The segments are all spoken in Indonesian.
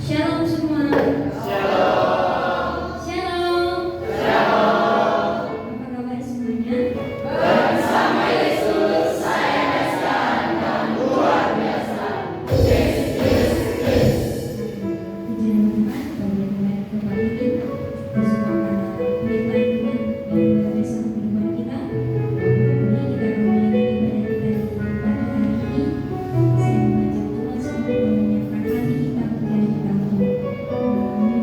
Shalom semua. Shalom. Shalom. Shalom. Apa kabar semuanya? Bersama Yesus saya dahsyat dan luar biasa. Yes, yes, yes. Puji Tuhan, pada dengan kembali kita bersama firman Tuhan yang luar biasa firman kita. Ini kita akan mulai ibadah kita pada hari ini. Saya mengajak Tuhan semua untuk menyiapkan hati kita menjadi kita untuk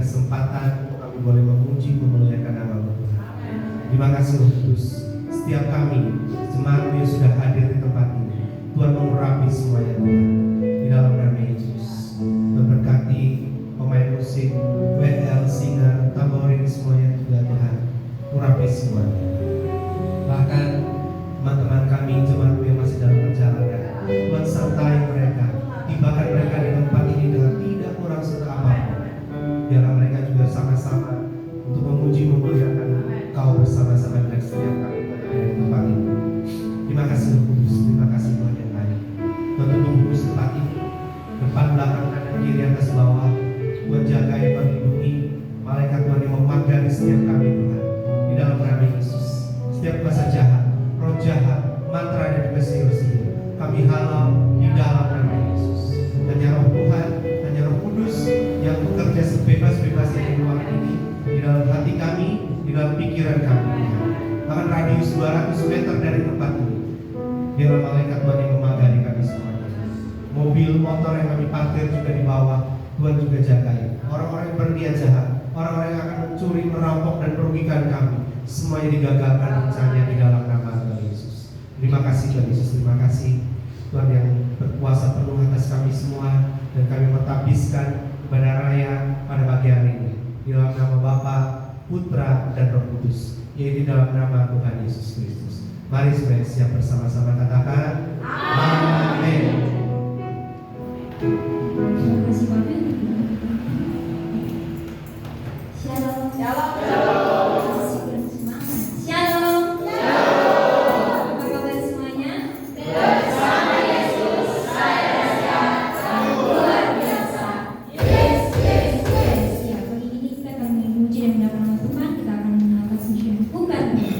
kesempatan kami boleh memuji memuliakan nama Tuhan. Terima kasih Roh Kudus. Setiap kami jemaat yang sudah hadir di tempat ini, Tuhan mengurapi semuanya Tuhan. Di dalam nama Yesus, Tuhan berkati pemain musik, WL, singer, tamborin semuanya juga Tuhan. Urapi semuanya. Bahkan teman-teman kami jemaat yang masih dalam perjalanan, Tuhan sertai mereka, tibakan mereka di tempat ini dengan tidak kurang serta apapun. Biarlah mereka juga sama-sama untuk memuji memuliakan Kau bersama-sama dengan setiap kami di tempat ini. Terima kasih Roh Kudus, terima kasih Tuhan yang baik. Tuhan tuntun kudus tempat ini, depan, belakang, kanan, kiri, atas, bawah. Tuhan jaga yang melindungi malaikat Tuhan yang memagari setiap kami Tuhan. Di dalam nama Yesus, setiap kuasa jahat, roh jahat, mantra dan juga sihir-sihir, kami halau di dalam nama Yesus. Hanya Roh Tuhan, hanya Roh Kudus yang bekerja sebebas-bebasnya di ruang ini, di dalam hati kami, di dalam pikiran kami Tuhan. Bahkan radius 200 meter dari tempat ini, biarlah malaikat Tuhan yang memagari kami semuanya. Mobil, motor yang kami parkir juga di bawah, Tuhan juga jagai. Orang-orang yang berniat jahat, orang-orang yang akan mencuri, merampok dan merugikan kami, semuanya digagalkan rencananya di dalam nama Tuhan Yesus. Terima kasih Tuhan Yesus, terima kasih Tuhan yang berkuasa penuh atas kami semua, dan kami mentapbiskan ibadah raya pada pagi hari ini di dalam nama Bapa, Putra dan Roh Kudus, yaitu dalam nama Tuhan Yesus Kristus. Mari supaya siap bersama-sama katakan Amin. Terima kasih Bapak. Shalom. Shalom. Shalom. Apa kabar semuanya? Bersama Yesus saya sehat luar biasa. Yes. Ya, pagi ini kita akan memuji dan mendapat nama Tuhan. Kita akan melakukan sesuatu bukan. Amin.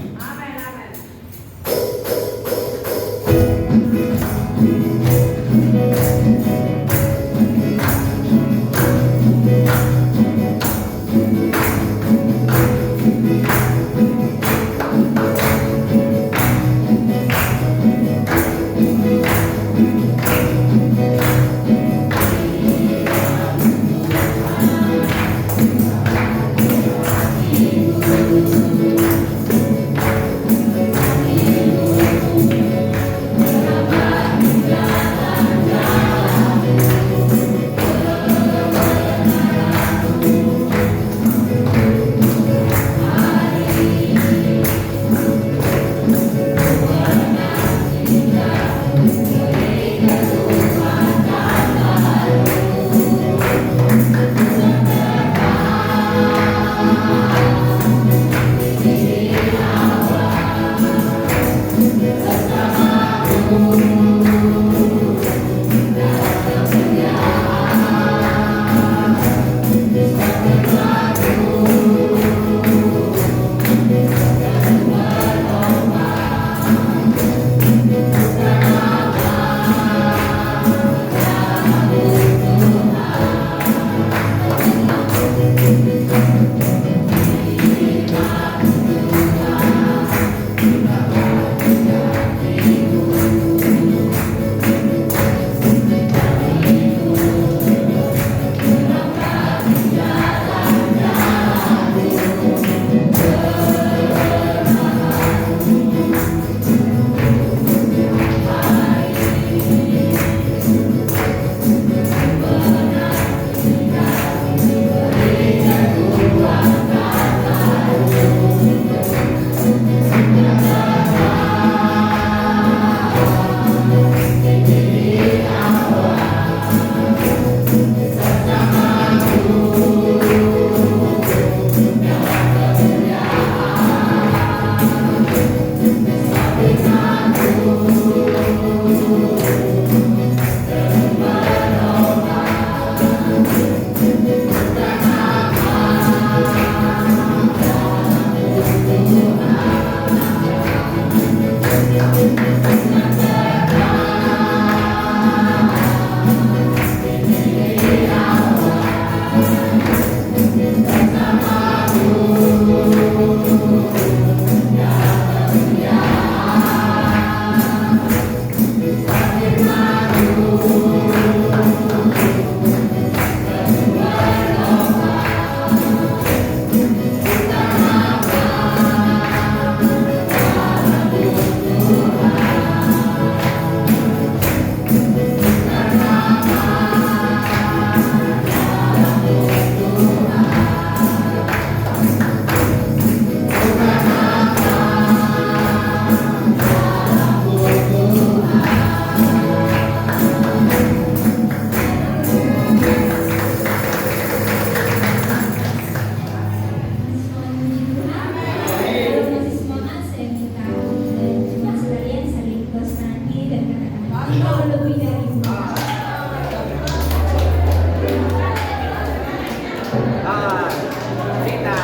Kita.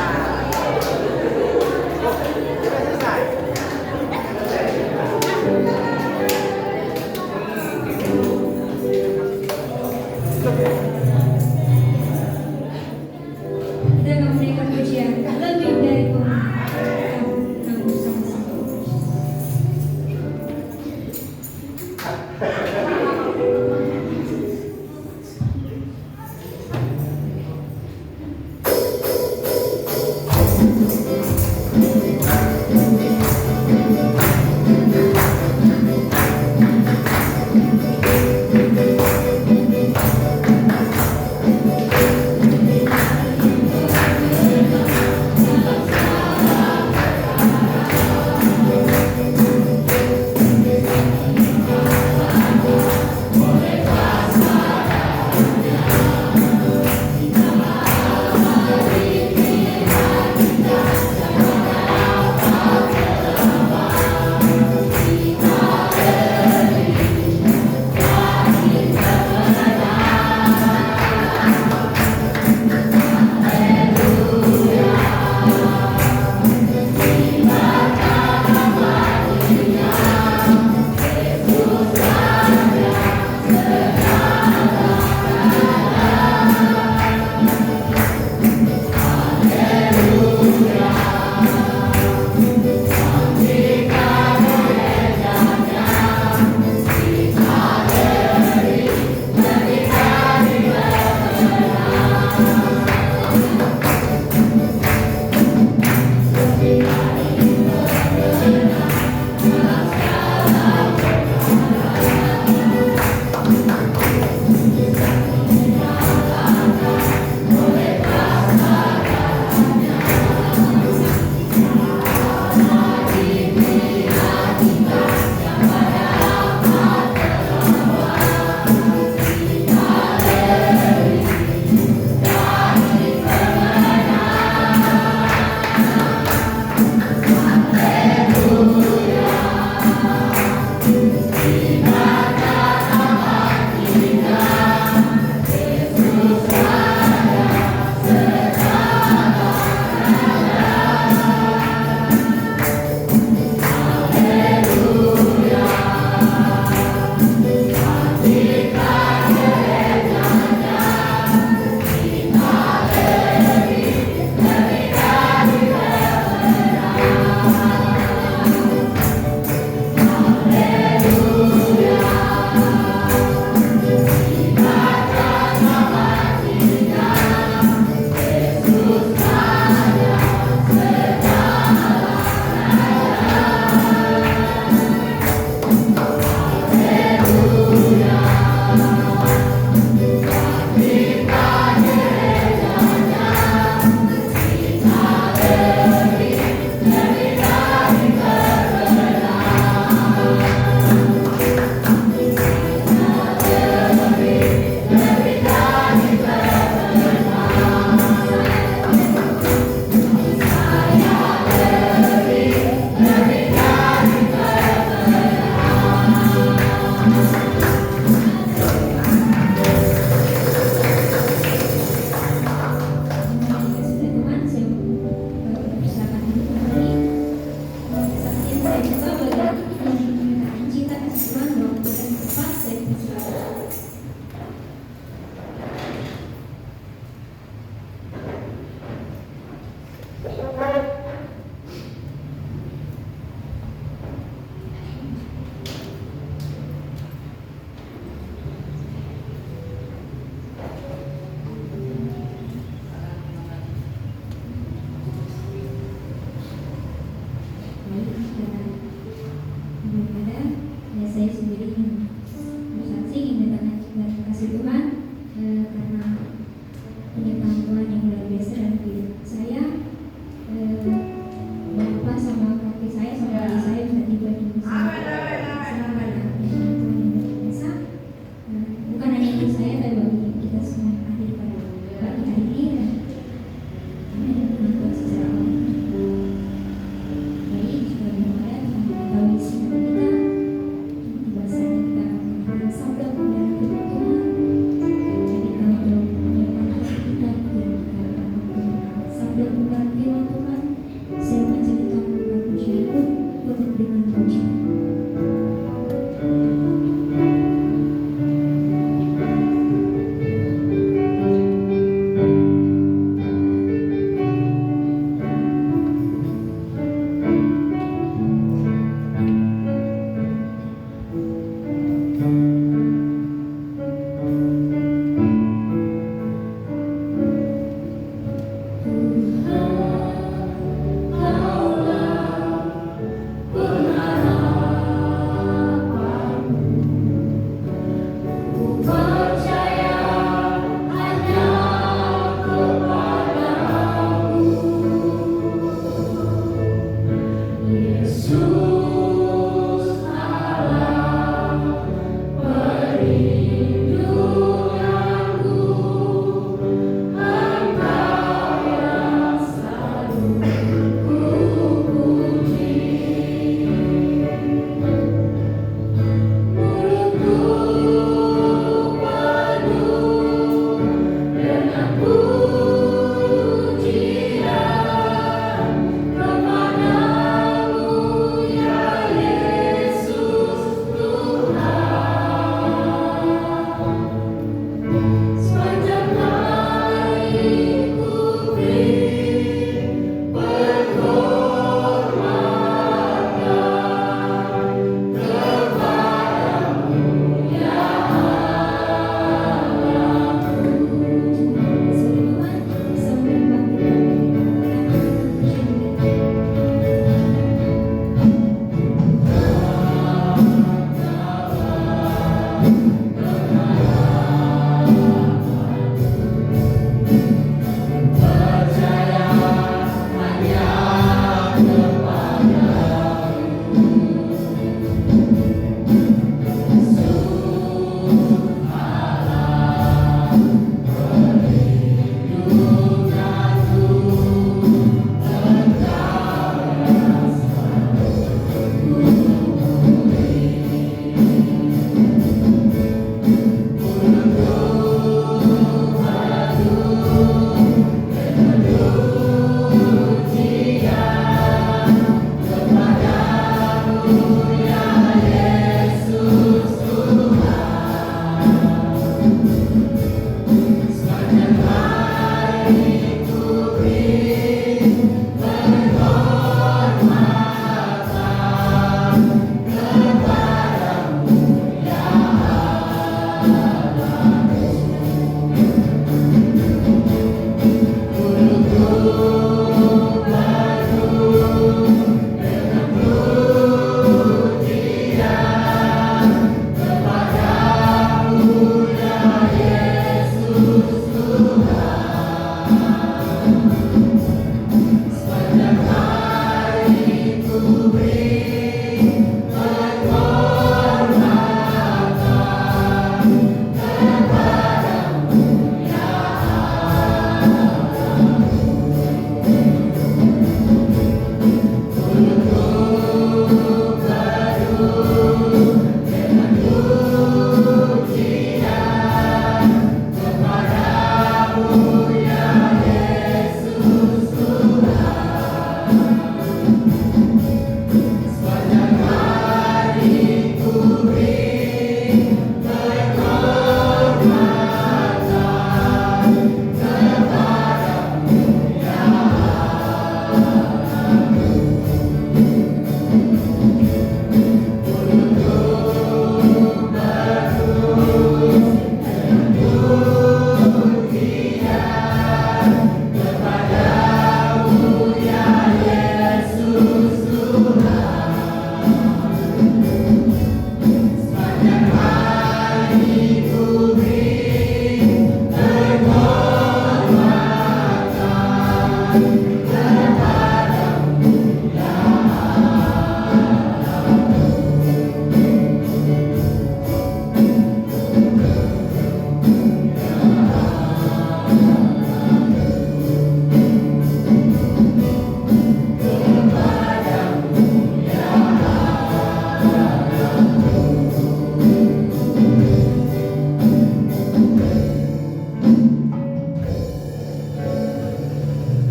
Oh, sudah selesai. Kita akan menaikkan pujian lebih dari pemenang. Namun sama-sama.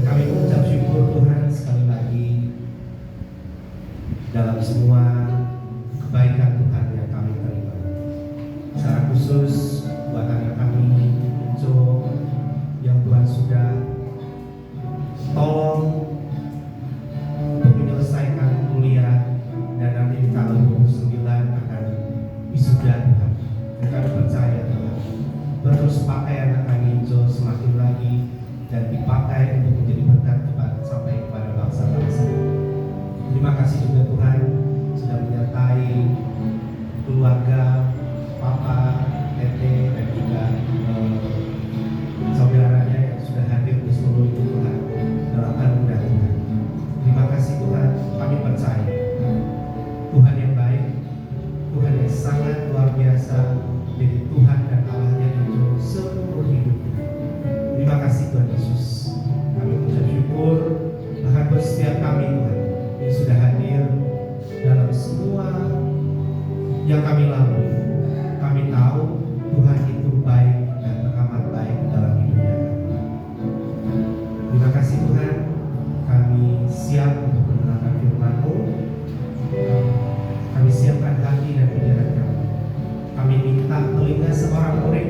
Kami mengucap syukur Tuhan sekali lagi dalam semua kebaikan Tuhan yang kami terima. Secara khusus buat anak kami Inco yang Tuhan sudah tolong untuk menyelesaikan kuliah dan nanti di tahun 2029 akan wisuda Tuhan. Dan kami percaya Tuhan terus pakai anak kami Inco semakin lagi dan dipakai untuk menjadi berkat sampai kepada bangsa-bangsa. Terima kasih juga Tuhan sudah menyertai keluarga Papa, Tete, dan juga saudaranya yang sudah hadir di seluruh itu Tuhan dalam anugerah Tuhan. Terima kasih Tuhan, kami percaya Tuhan yang baik, Tuhan yang sangat luar biasa, jadi Tuhan dan Allahnya itu seumur hidupnya. Terima kasih Tuhan Yesus. Kami mengucap syukur bahkan buat setiap kami Tuhan yang sudah hadir dalam semua yang kami lalui. Kami tahu Tuhan itu baik dan teramat baik dalam hidupnya. Terima kasih Tuhan. Kami siap untuk mendengarkan firman-Mu. Kami siapkan hati dan pikiran kami. Kami minta telinga seorang murid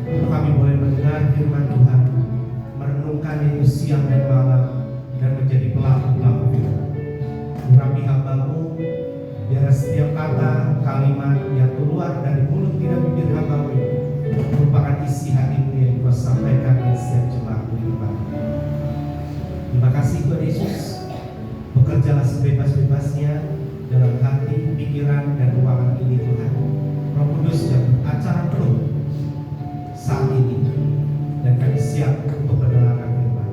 untuk kami boleh mendengar firman Tuhan, merenungkan itu siang dan malam, dan menjadi pelaku-pelaku firman. Urapi hamba-Mu, biar setiap kata, kalimat yang keluar dari mulut tidak bibir hamba-Mu itu merupakan isi hati-Mu yang Kau sampaikan di setiap jemaat kehidupan. Terima kasih Tuhan Yesus. Bekerjalah sebebas-bebasnya dalam hati, pikiran, dan ruangan ini Tuhan. Roh Kudus yang acara penuh saat ini, dan kami siap untuk mendengarkan firman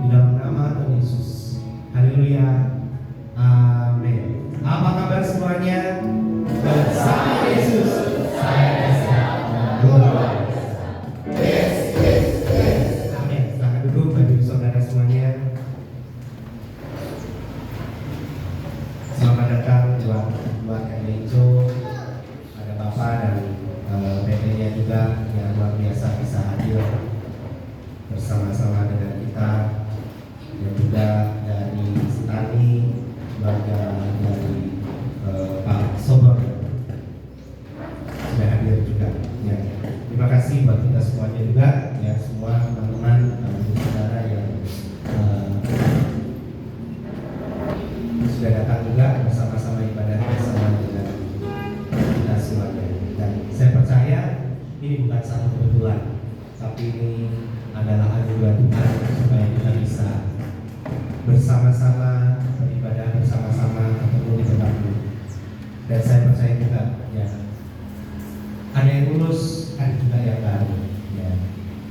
di dalam nama Tuhan Yesus. Haleluya, amin. Apa kabar semuanya? Bersama Yesus saya siap. Amin. Silakan duduk bagi saudara semuanya. Selamat datang buat Inco, ada Bapak dan PT-nya juga yang luar biasa bisa hadir bersama-sama dengan kita, dan juga dari Sentani, keluarga dari Pak Sobor sudah hadir juga. Ya, terima kasih buat kita semuanya juga, ya semua teman-teman, saudara yang sudah datang juga bersama-sama ibadah bersama dengan kita semuanya. Dan saya percaya ini bukan satu kebetulan, tapi ini adalah anugerah Tuhan supaya kita bisa bersama-sama beribadah, bersama-sama ketemu di tempat ini. Dan saya percaya juga, ya ada yang lulus, ada juga yang baru. Ya,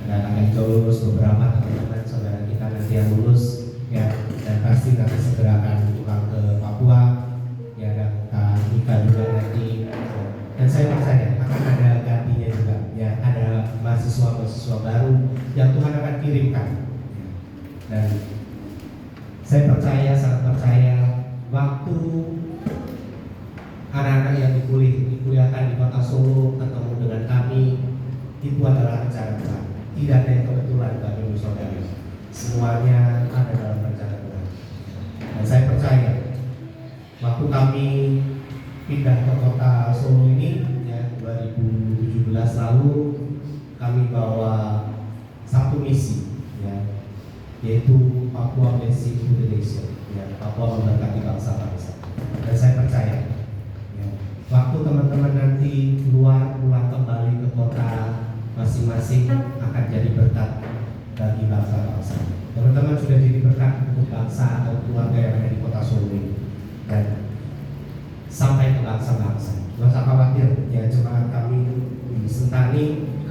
ada anak yang lulus, beberapa teman-teman saudara kita nanti yang lulus, ya, dan pasti nanti segera akan pulang ke Papua. Ya, dan Kak Nika juga nanti. Dan saya percaya akan ada gantinya juga, ya, ada mahasiswa-mahasiswa baru yang Tuhan akan kirimkan. Dan saya percaya, sangat percaya, waktu anak-anak yang dikuliahkan di Kota Solo ketemu dengan kami, itu adalah rencana Tuhan. Tidak ada yang kebetulan, Bapak Ibu Saudara. Semuanya ada dalam rencana Tuhan. Dan saya percaya, waktu kami pindah ke Kota Solo ini, ya 2017 lalu, kami bawa satu misi, ya, yaitu Papua Basic Indonesia, ya, Papua memberkati bangsa-bangsa. Dan saya percaya, ya, waktu teman-teman nanti pulang kembali ke kota masing-masing akan jadi berkat bagi bangsa-bangsa. Teman-teman sudah jadi berkat untuk bangsa atau keluarga yang ada di Kota Solo ini, dan sampai ke bangsa-bangsa. Tidak usah khawatir, ya, jemaat kami di Sentani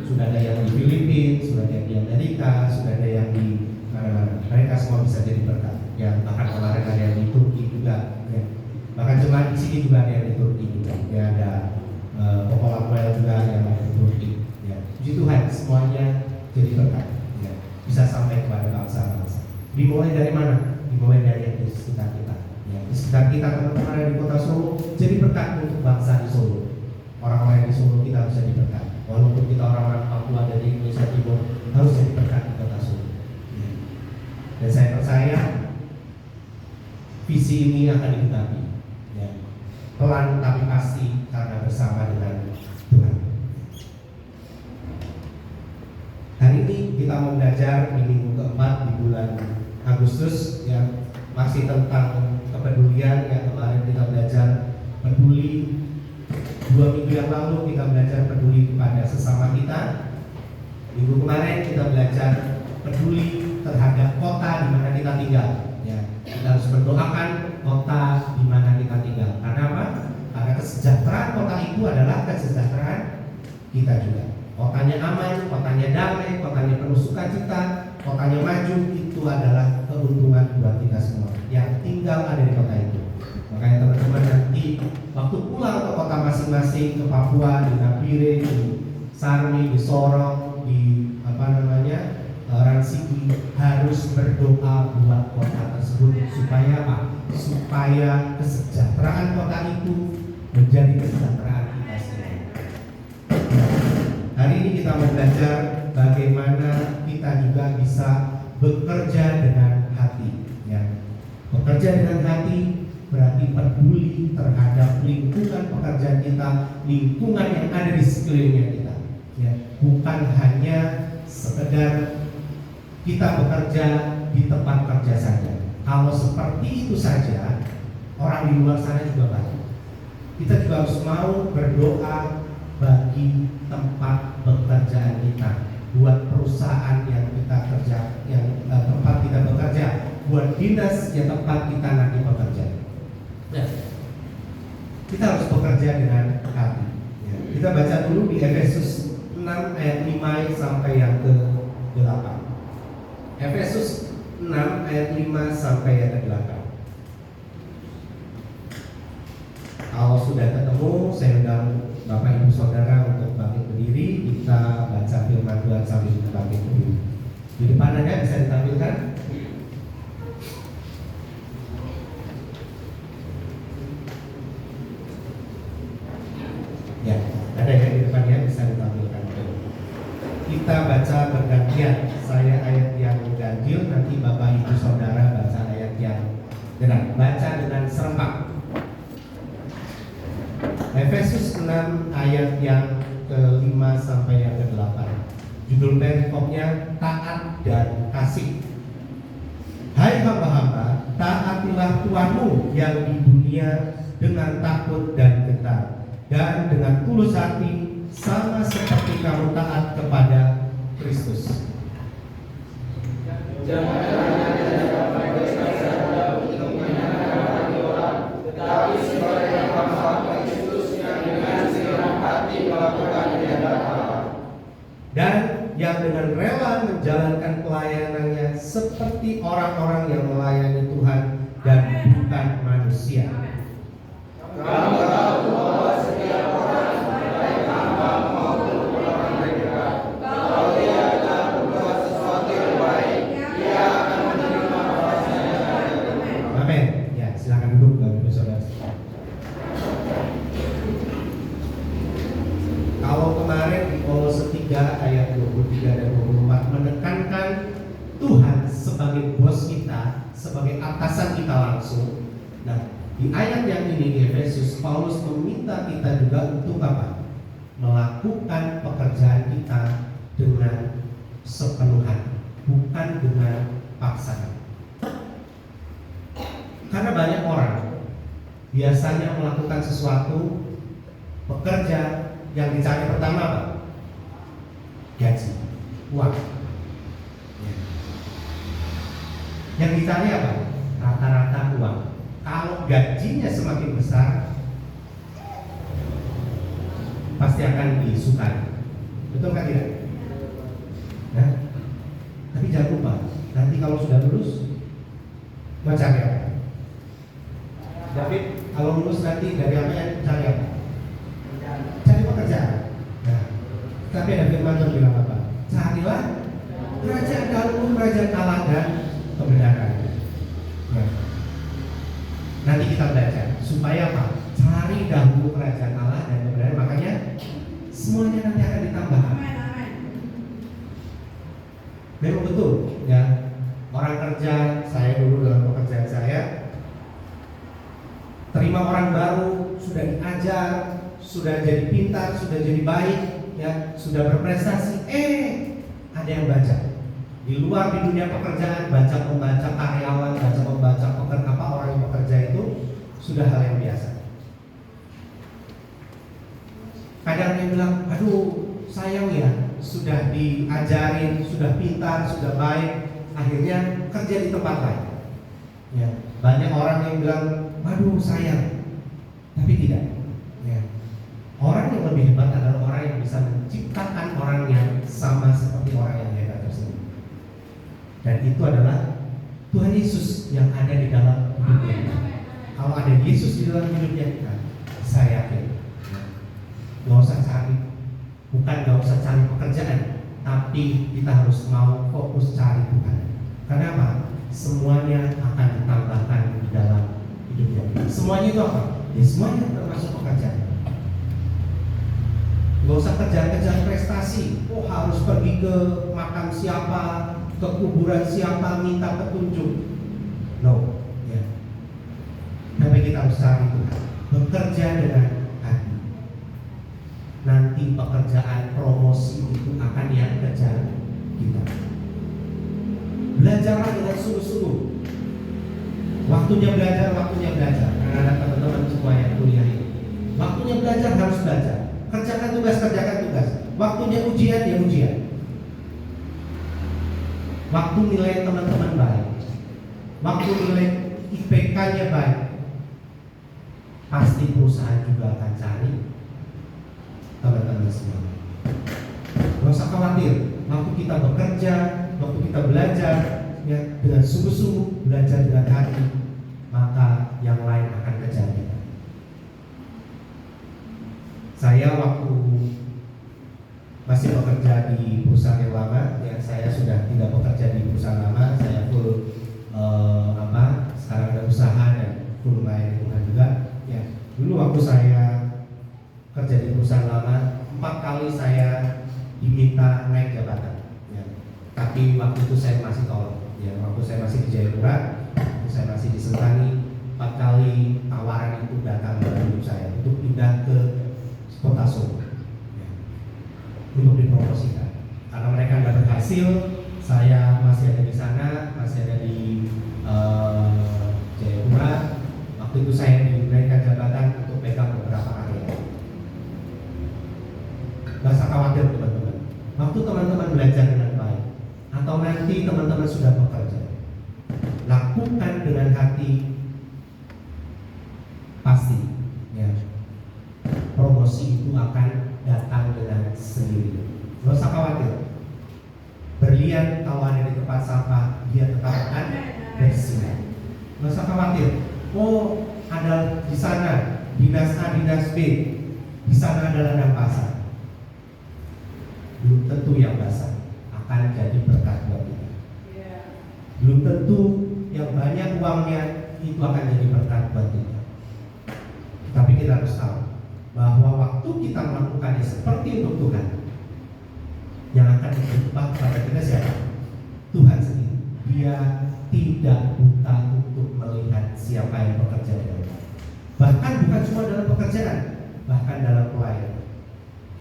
sudah ada yang di Filipina, sudah ada yang di Amerika, sudah ada yang di mana-mana. Mereka semua berkat. Ya, bahkan kemarin ada yang di Turki juga. Ya. Bahkan jemaat di sini juga ada yang di Turki juga. Ya, ada Popola Noel juga yang di Turki. Ya. Puji Tuhan, semuanya jadi berkat. Ya. Bisa sampai kepada bangsa-bangsa. Dimulai dari mana? Dimulai dari yang di sekitar kita. Ya. Di sekitar kita, teman-teman ada di kota Solo, jadi berkat untuk bangsa di Solo. Orang-orang yang di Solo kita harus jadi berkat. Walaupun kita orang-orang Papua dari Indonesia Timur, harus jadi berkat di kota Solo. Ya. Dan saya percaya visi ini akan diketahui. Ya. Pelan tapi pasti karena bersama dengan Tuhan. Hari ini kita mau belajar di minggu keempat di bulan Agustus yang masih tentang kepedulian. Yang kemarin kita belajar peduli, 2 minggu yang lalu kita belajar peduli kepada sesama kita. Minggu kemarin kita belajar peduli terhadap kota di mana kita tinggal. Ya, kita harus mendoakan kota di mana kita tinggal. Karena apa? Karena kesejahteraan kota itu adalah kesejahteraan kita juga. Kotanya aman, kotanya damai, kotanya penuh sukacita, kotanya maju, itu adalah keuntungan buat kita semua yang tinggal ada di kota itu. Makanya teman-teman nanti waktu pulang ke kota masing-masing, ke Papua, di Nabire, di Sarmi, di Sorong, di Ransiki, harus berdoa buat kota tersebut supaya apa? Supaya kesejahteraan kota itu menjadi kesejahteraan kita sendiri. Hari ini kita mau belajar bagaimana kita juga bisa bekerja dengan hati. Ya. Bekerja dengan hati berarti peduli terhadap lingkungan pekerjaan kita, lingkungan yang ada di sekelilingnya kita. Ya. Bukan hanya sekedar kita bekerja di tempat kerja saja. Kalau seperti itu saja, orang di luar sana juga banyak. Kita juga harus mau berdoa bagi tempat pekerjaan kita, buat perusahaan yang kita kerja, yang tempat kita bekerja, buat dinas yang tempat kita nanti bekerja. Ya. Kita harus bekerja dengan hati. Ya. Kita baca dulu di Efesus 6 ayat 5 sampai yang ke-8. Efesus 6 ayat 5 sampai ayat ke-8. Kalau sudah ketemu, saya undang Bapak Ibu Saudara untuk bangkit berdiri. Kita baca firman Tuhan sambil kita bangkit berdiri. Di depan ada bisa ditampilkan. Ya, ada yang di depannya bisa ditampilkan. Kita baca bergantian. Saya ayat yang ganjil, nanti Bapak Ibu Saudara baca ayat yang genap. Baca dengan serempak. Efesus 6 ayat yang ke-5 sampai yang ke-8. Judul perikopnya taat dan kasih. Hai hamba-hamba, taatilah Tuhanmu yang di dunia dengan takut dan gentar, dan dengan tulus hati, sama seperti kamu taat kepada Kristus. Dan yang dengan rela menjalankan pelayanannya seperti orang-orang yang melayani Tuhan dan bukan manusia. Kamu tahu bahwa setiap orang, baik hamba maupun orang mereka, kalau dia telah berbuat sesuatu yang baik, dia akan menerima balasannya. Amin. Ya, silakan duduk Bapak Ibu Saudara. Kalau kemarin di Kolose 3 ayat 23 dan 24 menekankan Tuhan sebagai bos kita, sebagai atasan kita langsung. Nah, di ayat yang ini di Efesus, Paulus meminta kita juga untuk apa? Melakukan pekerjaan kita dengan sepenuh hati, bukan dengan paksaan. Karena banyak orang biasanya melakukan sesuatu, bekerja, yang dicari pertama apa? Gaji, uang. Yang dicari apa? Rata-rata uang. Kalau gajinya semakin besar, pasti akan disukai. Betul kan tidak? Nah, tapi jangan lupa, nanti kalau sudah lulus, Mau cari apa? David, kalau lulus nanti dari apa yang cari apa? Cari pekerjaan. Nah, tapi ada firman Tuhan bilang apa? Carilah kerajaan dahulu, kerajaan Allah dan kebenaran. Nah, nanti kita belajar supaya apa? Cari dahulu kerajaan Allah dan kebenaran. Makanya semuanya nanti akan ditambah. Memang betul, ya. Orang kerja, saya dulu dalam pekerjaan saya, terima orang baru, sudah diajar, sudah jadi pintar, sudah jadi baik, ya, sudah berprestasi. Ada yang baca di luar di dunia pekerjaan, membaca karyawan, membaca pekerja, orang yang bekerja itu sudah hal yang biasa. Kadang yang bilang, aduh sayang ya, sudah diajarin, sudah pintar, sudah baik, akhirnya kerja di tempat lain. Ya, banyak orang yang bilang, aduh sayang, tapi tidak. Ya. Orang yang lebih hebat adalah orang yang bisa menciptakan orang yang sama seperti orang yang hebat tersebut. Dan itu adalah Tuhan Yesus yang ada di dalam hidupnya kita. Kalau ada Yesus di dalam hidupnya kita, saya yakin, gak usah cari pekerjaan, tapi kita harus mau fokus cari Tuhan. Karena apa? Semuanya akan ditambahkan di dalam hidupnya. Semuanya itu apa? Ya semuanya termasuk pekerjaan. Gak usah kejar-kejar prestasi. Harus pergi ke makam siapa, ke kuburan siapa, minta petunjuk. No, ya. Tapi kita harus cari Tuhan. Bekerja dengan hati. Nanti pekerjaan promosi itu akan yang kejar kita. Belajarlah dengan sungguh-sungguh. Waktunya belajar. Karena teman-teman semua yang kuliah ini, waktunya belajar harus belajar. Kerjakan tugas. Waktunya ujian, ya ujian. Waktu nilai teman-teman baik, waktu nilai IPK-nya baik, pasti perusahaan juga akan cari teman-teman semua. Gak usah khawatir. Waktu kita bekerja, waktu kita belajar, ya, dengan sungguh-sungguh, belajar dengan hati, maka yang lain akan kejar kita. Saya waktu masih bekerja di perusahaan yang lama, ya, saya sudah tidak bekerja di perusahaan lama, saya full sekarang ada usaha dan full melayani Tuhan juga. Ya, dulu waktu saya kerja di perusahaan lama, 4 kali saya diminta naik jabatan. Ya. Tapi waktu itu saya masih tolong. Ya, waktu saya masih di Jayapura, waktu saya masih di Sentani, 4 kali tawaran itu datang dalam hidup saya untuk pindah ke Kota Solo, ya, untuk dipromosikan. Karena mereka nggak berhasil, saya masih ada di sana, masih ada di Jayapura. Waktu itu saya diberikan jabatan untuk pegang beberapa area. Gak usah khawatir teman-teman. Waktu teman-teman belajar dengan baik, atau nanti teman-teman sudah bekerja, lakukan dengan hati, pasti, ya, promosi itu akan datang dengan sendiri. Gak usah khawatir. Berlian kalau ada di tempat sampah, dia tetap akan bersinar. Gak usah khawatir. Ada di sana dinas A, dinas B, di sana ada ladang basah. Belum tentu yang basah akan jadi berkat buat kita. Belum tentu yang banyak uangnya itu akan jadi berkat buat kita. Tapi kita harus tahu bahwa waktu kita melakukannya seperti untuk Tuhan, yang akan berubah kepada kita siapa? Tuhan sendiri. Dia tidak buta untuk melihat siapa yang bekerja dengan baik. Bahkan bukan cuma dalam pekerjaan, bahkan dalam pelayanan.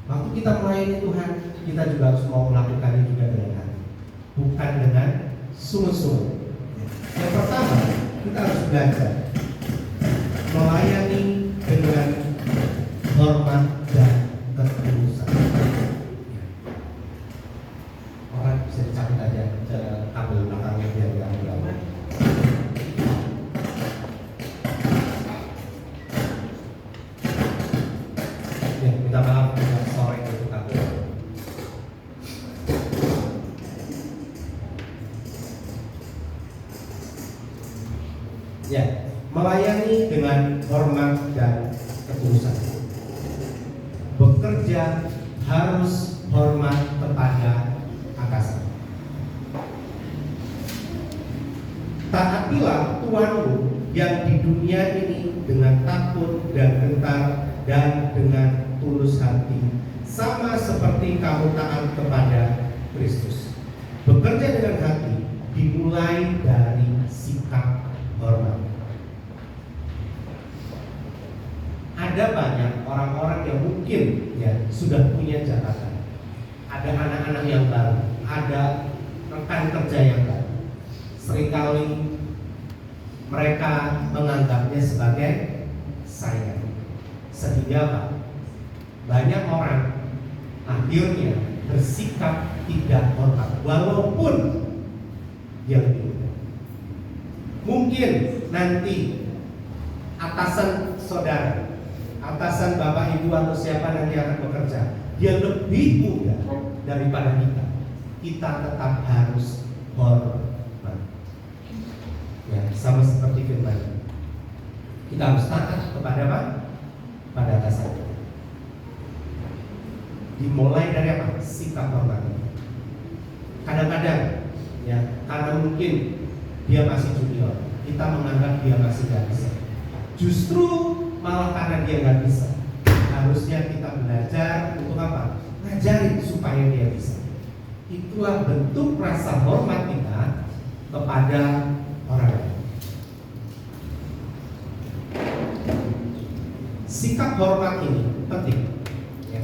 Waktu kita melayani Tuhan, kita juga harus mau melakukannya juga dengan hati, bukan dengan sungguh-sungguh. Yang pertama, kita harus belajar melayani dengan hormat dan ketulusan. Orang bisa dicabut aja kabel belakangnya biar tidak lama. Ya, minta maaf dengan sore itu kabel. Ya, melayani dengan hormat dan ketulusan. Bekerja harus hormat kepada atasan. Taatilah Tuhanmu yang di dunia ini dengan takut dan gentar dan dengan tulus hati, sama seperti kamu taat kepada Kristus. Bekerja dengan hati dimulai dari sikap hormat. Ada banyak orang-orang yang mungkin ya sudah punya jabatan, ada anak-anak yang baru, ada rekan kerja yang baru. Seringkali mereka menganggapnya sebagai saya, sehingga apa? Banyak orang akhirnya bersikap tidak hormat walaupun dia lebih muda. Mungkin nanti atasan saudara, atasan bapak ibu atau siapa nanti akan bekerja, dia lebih muda daripada kita. Kita tetap harus hormat. Ya, sama seperti firman. Kita harus taat kepada apa? Pada atasan. Dimulai dari apa? Sikap hormat. Kadang-kadang ya, karena mungkin dia masih junior, kita menganggap dia masih gak bisa. Justru malah karena dia gak bisa, harusnya kita belajar untuk apa? Ngajarin supaya dia bisa. Itulah bentuk rasa hormat kita kepada orang lain. Sikap hormat ini penting ya.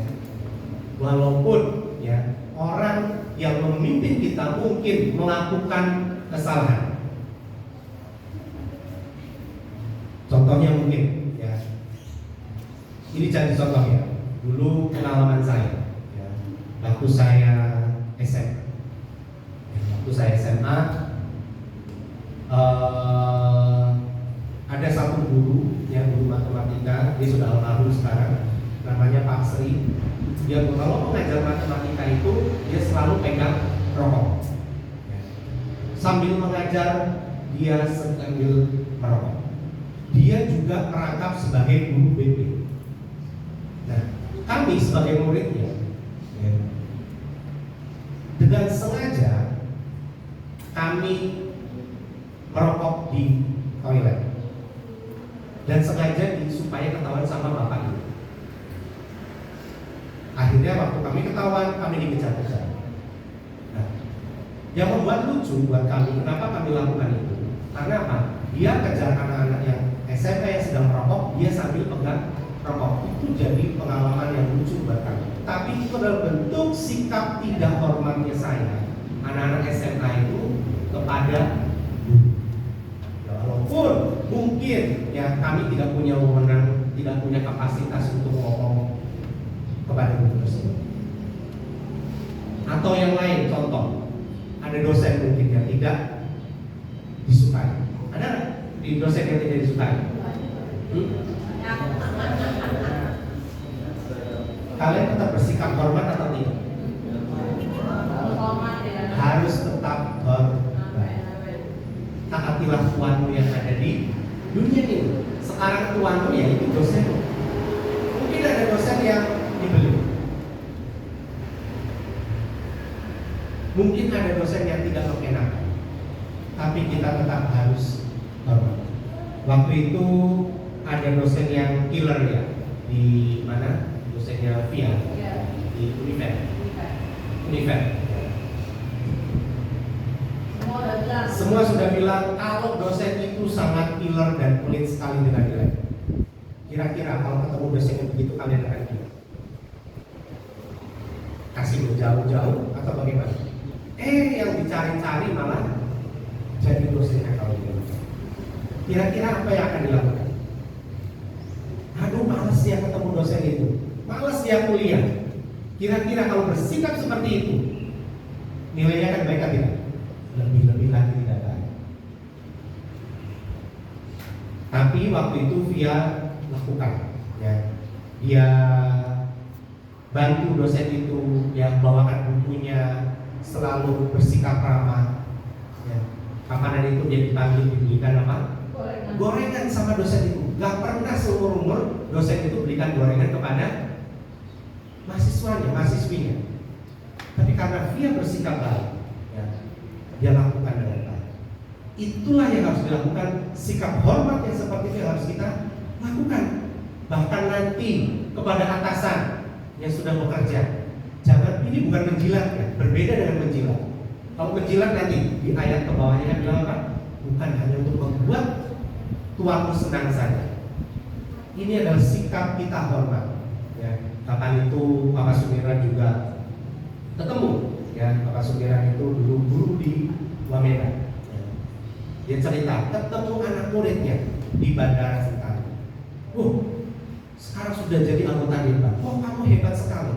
Walaupun ya orang yang memimpin kita mungkin melakukan kesalahan. Contohnya mungkin ya, ini jadi contoh ya. Dulu pengalaman saya ya, waktu saya SMA. Waktu saya SMA ada satu guru ya, guru matematika, dia sudah almarhum sekarang, namanya Pak Sri. Dia kalau mengajar matematika itu dia selalu pegang rokok ya. Sambil mengajar dia sambil merokok. Dia juga merangkap sebagai guru BP. Nah, kami sebagai muridnya ya, dengan sengaja kami merokok di toilet dan sengaja supaya ketahuan sama bapak ibu. Akhirnya waktu kami ketahuan, kami dikejar-kejar. Nah, yang membuat lucu buat kami, kenapa kami lakukan itu? Karena apa? Dia kejar anak-anak yang SMP yang sedang merokok, dia sambil pegang rokok. Itu jadi pengalaman yang lucu buat kami. Tapi itu adalah bentuk sikap tidak hormatnya saya, anak-anak SMA itu kepada guru. Ya, walaupun mungkin ya kami tidak punya wewenang, tidak punya kapasitas untuk ngomong kepada guru tersebut. Atau yang lain, contoh, ada dosen mungkin yang tidak disukai. Ada di dosen yang tidak disukai? Kalian tetap bersikap hormat atau tidak? Harus tetap hormat. Taatilah tuanmu yang ada di dunia ini. Sekarang tuanmu ya itu dosen. Mungkin ada dosen yang dibeli. Mungkin ada dosen yang tidak mengenakan, tapi kita tetap harus hormat. Waktu itu ada dosen yang killer ya, di mana? Dosennya Via di Univen. Semua sudah bilang kalau dosen itu sangat killer dan pelit sekali dengan nilai. Kira-kira kalau ketemu dosen yang begitu kalian akan gimana? Kasih jauh-jauh atau bagaimana? Yang dicari-cari malah jadi dosennya kalau gitu. Kira-kira apa yang akan dilakukan? Aduh, males ya ketemu dosen itu, males ya kuliah. Kira-kira kalau bersikap seperti itu, nilainya akan baik atau tidak? Lebih-lebih lagi tidak baik. Tapi waktu itu Via lakukan, ya, dia bantu dosen itu yang bawakan bukunya, selalu bersikap ramah. Ya. Kapan itu dia dipanggil diberikan apa? Gorengan sama dosen itu. Gak pernah seumur umur dosen itu berikan gorengan kepada mahasiswanya, mahasiswinya. Tapi karena dia bersikap baik, ya, dia lakukan dengan baik. Itulah yang harus dilakukan. Sikap hormat yang seperti itu harus kita lakukan. Bahkan nanti kepada atasan yang sudah bekerja, jangan, ini bukan menjilat ya, berbeda dengan menjilat. Kalau menjilat nanti di ayat ke bawahnya kan bilang apa? Bukan hanya untuk membuat tuanmu senang saja. Ini adalah sikap kita hormat. Ya, kapan itu Bapak Sumiran juga ketemu, ya, Bapak Sumiran itu dulu guru di Wamena. Ya. Dia cerita ketemu anak muridnya di Bandara Sentani. Sekarang sudah jadi anggota dewan. Kamu hebat sekali.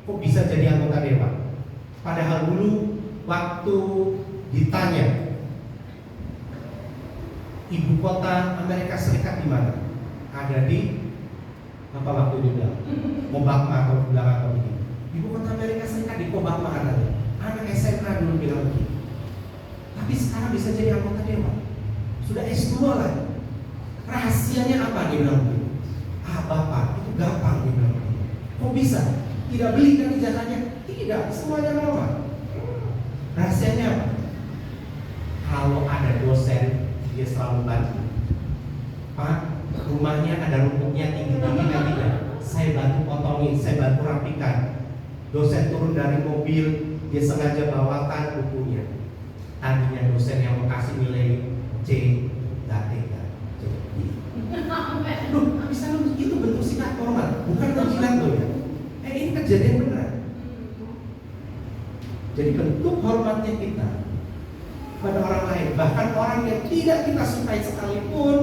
Kok bisa jadi anggota dewan? Padahal dulu waktu ditanya ibu kota Amerika Serikat di mana? Ada di apa waktu dia bilang? Obama atau belakang atau begini. Ibu kota Amerika Serikat di Obama katanya. Anak SMA dulu bilang begitu. Tapi sekarang bisa jadi anggota dewan. Sudah S2 lah. Rahasianya apa dia bilang begitu? Bapak, itu gampang dia bilang begitu. Kok bisa? Tidak beli kan ijazahnya? Tidak, semuanya lama. Rahasianya apa? Kalau ada dosen, dia selalu bantu. Pak, rumahnya ada rumputnya tinggi-tinggi dan tidak. Saya bantu potongin, saya bantu rapikan. Dosen turun dari mobil, dia sengaja bawakan bukunya. Tadinya dosen yang mau kasih nilai C, gak tega. Loh, bisa itu bentuk sikap hormat, bukan menjilat loh ya. Ini kejadian benar. Jadi bentuk hormatnya kita pada orang lain, bahkan orang yang tidak kita sukai sekalipun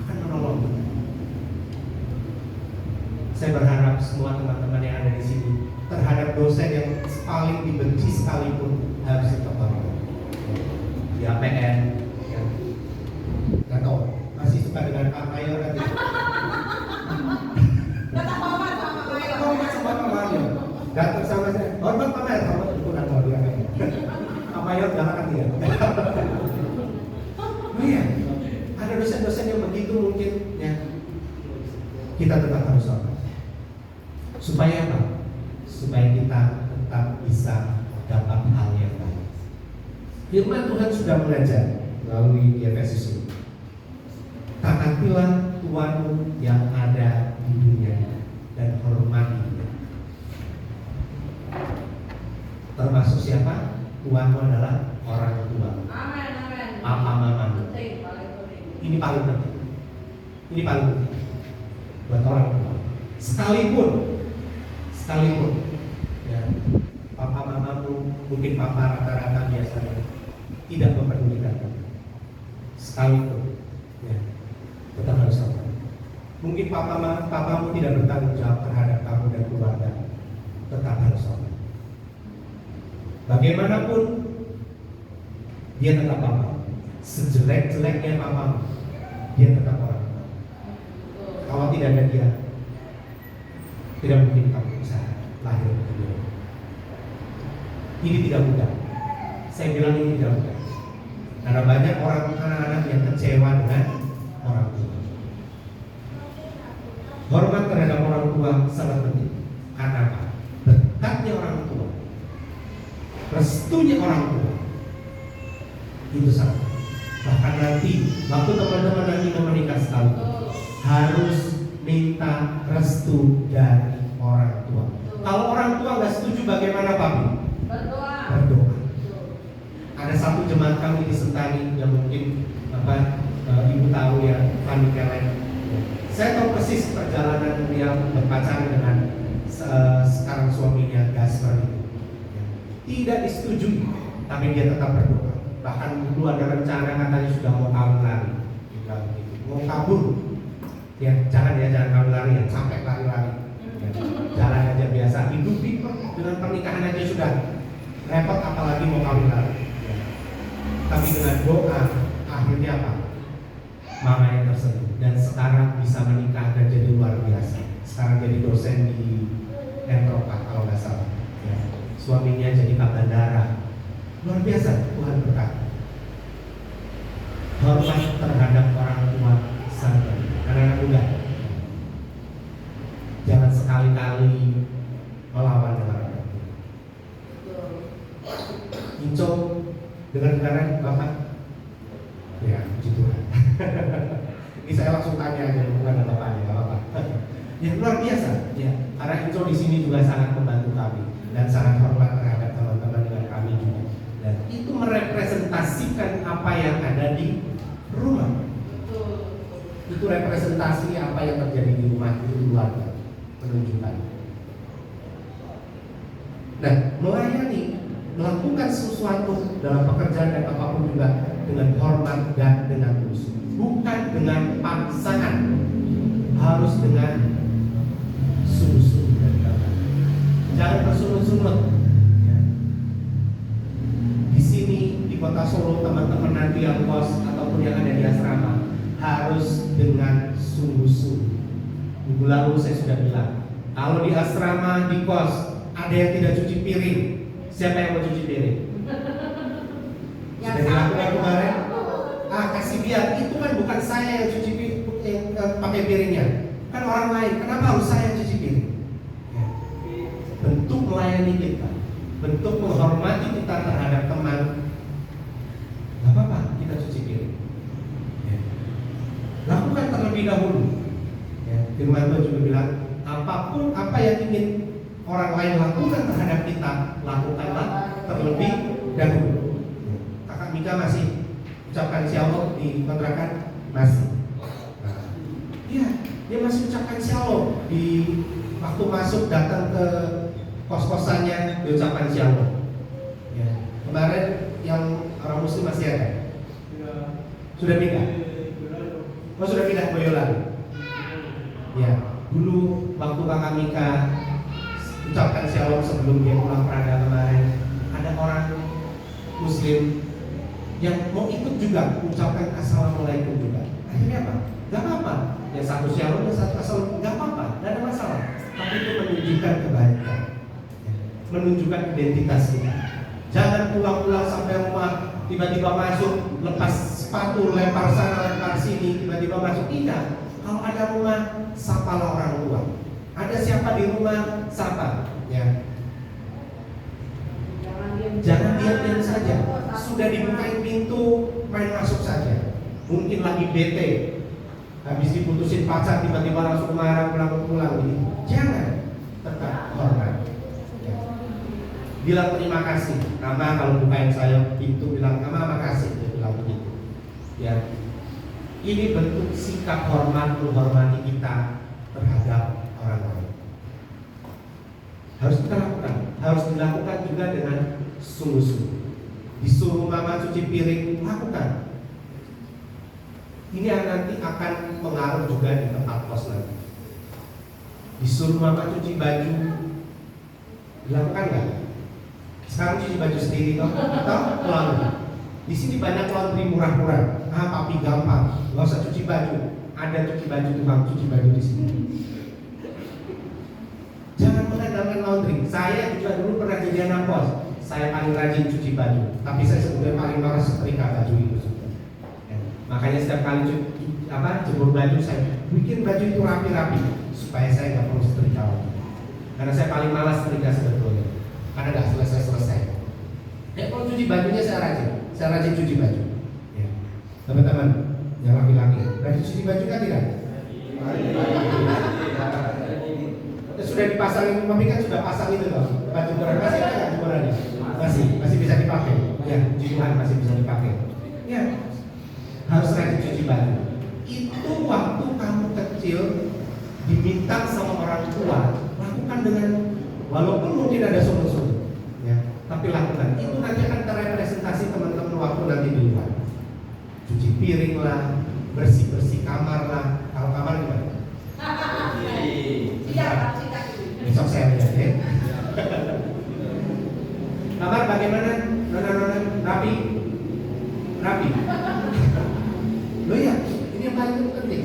akan menolong kita. Saya berharap semua teman-teman yang ada di sini terhadap dosen yang paling dibenci sekalipun harus tetap hormat. Di APN, ya. Gak tahu, masih suka dengan Pak Mayor aja. Hormat sama Pak Mayor. Datang sama saya, hormat Pak Mayor, hormat itu bukan mau dia. Pak Mayor jangan nanti ya. Oh iya, ada dosen-dosen yang begitu mungkin ya. Kita tetap harus hormat. Supaya apa? Supaya kita tetap bisa dapat hal yang baik. Firman Tuhan sudah mengajar melalui di Efesus ini. Taatilah Tuhanmu yang ada di dunia dan hormati dia. Termasuk siapa? Tuhanmu adalah orang tua. Amin, amin. Papa mamamu. Ini paling penting. Ini paling penting buat orang tua. Sekalipun ya, papa mamamu, mungkin papa rata-rata biasanya tidak mempedulikan kamu. Sekalipun ya, tetap harus hormat. Mungkin papamu tidak bertanggung jawab terhadap kamu dan keluarga, tetap harus hormat. Bagaimanapun dia tetap papa. Sejelek-jeleknya papamu, dia tetap orang tua. Kalau tidak ada dia, tidak mungkin kamu bisa lahir ke dunia. Ini tidak mudah. Saya bilang ini tidak mudah. Karena banyak orang anak-anak yang kecewa dengan orang tua. Hormat terhadap orang tua sangat penting. Karena apa? Dekatnya orang tua, restunya orang tua, itu sangat penting. Bahkan nanti waktu teman-teman nanti mau menikah sekali, harus minta restu dari orang tua. Kalau orang tua nggak setuju, bagaimana Papi? Berdoa. Ada satu jemaat kami di Sentani yang mungkin ibu tahu ya, Fanny Kellen. Saya tahu persis perjalanan dia berpacaran dengan sekarang suaminya Gasper itu. Tidak disetujui, tapi dia tetap berdoa. Bahkan dulu ada rencana katanya sudah mau kawin lari, mau kabur. Ya jangan kawin lari ya, sampai lari-lari. Ya, jalan aja biasa, hidup dengan pernikahan aja sudah repot, apalagi mau kawin lari. Ya. Tapi dengan doa akhirnya apa? Mama yang tersentuh dan sekarang bisa menikah dan jadi luar biasa. Sekarang jadi dosen di Entropa kalau nggak salah. Ya. Suaminya jadi kapten darat. Luar biasa, Tuhan berkati. hormat terhadap orang tua sangat penting. Anak-anak muda, jangan sekali-kali melawan dengan orang tua. Inco dengar-dengaran Bapak? Ya, puji Tuhan. Ini saya langsung tanya aja, bukan ada Bapaknya, nggak apa-apa. Ya luar biasa, ya. Karena Inco di sini juga sangat membantu kami dan sangat hormat terhadap teman-teman dengan kami juga. Dan itu merepresentasikan apa yang ada di rumah. Itu representasi apa yang terjadi di rumah, di keluarga, menunjukkan. Nah, melayani, melakukan sesuatu dalam pekerjaan dan apapun juga dengan hormat dan dengan tulus, bukan dengan paksaan, harus dengan sungguh-sungguh dan bakat. Jangan bersungut-sungut. Ya. Di sini di Kota Solo, teman-teman nanti yang kos ataupun yang ada di asrama harus dengan sungguh-sungguh. Minggu lalu saya sudah bilang, kalau di asrama, di kos ada yang tidak cuci piring, siapa yang mau cuci piring? Sudah dilakukan kemarin? Kasih biar, itu kan bukan saya yang cuci piring, pakai piringnya, kan orang lain. Kenapa harus saya yang cuci piring? Ya. Bentuk melayani kita, bentuk menghormati kita terhadap teman. Gak apa-apa kita cuci piring. Ya. Lakukan terlebih dahulu. Ya. Firman Tuhan juga bilang, apapun apa yang ingin orang lain lakukan terhadap kita, lakukanlah terlebih dahulu. Kakak Mika masih ucapkan shalom di kontrakan? Masih. Nah, iya, dia masih ucapkan shalom di waktu masuk datang ke kos-kosannya, dia ucapkan shalom. Ya. Kemarin yang orang muslim masih ada? Sudah pindah? Oh sudah pindah Boyolali? Ya, dulu waktu kakak Mika ucapkan shalom sebelum dia pulang Prada kemarin, ada orang muslim yang mau ikut juga ucapkan assalamualaikum juga. Akhirnya apa? Gak apa-apa. Yang satu shalom, yang satu assalamualaikum, gak apa-apa, gak ada masalah. Tapi itu menunjukkan kebaikan, menunjukkan identitas kita. Jangan pulang-pulang sampai rumah tiba-tiba masuk, lepas sepatu, lempar sana, lempar sini, tiba-tiba masuk. Tidak. Kalau ada rumah, sapalah orang tua. Ada siapa di rumah, sapa. Ya. Jangan diam-diam saja. Sudah dibukain pintu, main masuk saja. Mungkin lagi bete, habis diputusin pacar, tiba-tiba langsung marah, pulang gitu. Jangan, tetap hormat. Ya. Bilang terima kasih. Nama kalau bukain saya pintu, bilang nama makasih. Bilang begitu. Ya. Ini bentuk sikap hormat, menghormati kita terhadap orang lain. Harus kita lakukan, harus dilakukan juga dengan sungguh-sungguh. Disuruh mama cuci piring, lakukan. Ini nanti akan mengaruh juga di tempat kos nanti. Disuruh mama cuci baju, dilakukan nggak? Sekarang cuci baju sendiri toh, atau laundry. Di sini banyak laundry murah-murah. Papi gampang, nggak usah cuci baju. Ada cuci baju, tukang cuci baju di sini. Jangan mengandalkan laundry. Saya juga dulu pernah jadi anak kos. Saya paling rajin cuci baju, tapi saya sebenarnya paling malas setrika baju itu. Ya. Makanya setiap kali jemur baju, saya bikin baju itu rapi-rapi supaya saya nggak perlu setrika lagi. Karena saya paling malas setrika sebetulnya, karena nggak selesai-selesai. Kalau cuci bajunya saya rajin cuci baju. Ya. Teman-teman yang laki-laki, rajin cuci baju kan tidak? Sudah dipasang, mami kan sudah pasang itu loh. Baju kurang masih ada nggak ukurannya? Masih bisa dipakai. Ya, puji Tuhan masih bisa dipakai. Ya, harus rajin cuci baju. Itu waktu kamu kecil diminta sama orang tua, lakukan dengan walaupun mungkin ada sungguh-sungguh. Ya, tapi lakukan. Itu nanti akan terrepresentasi teman-teman waktu nanti di luar. Cuci piring lah, bersih-bersih kamar lah. Kalau kamar gimana? Besok saya lihat ya. Kamar bagaimana? Nona rapi? Loh ya, ini yang paling penting.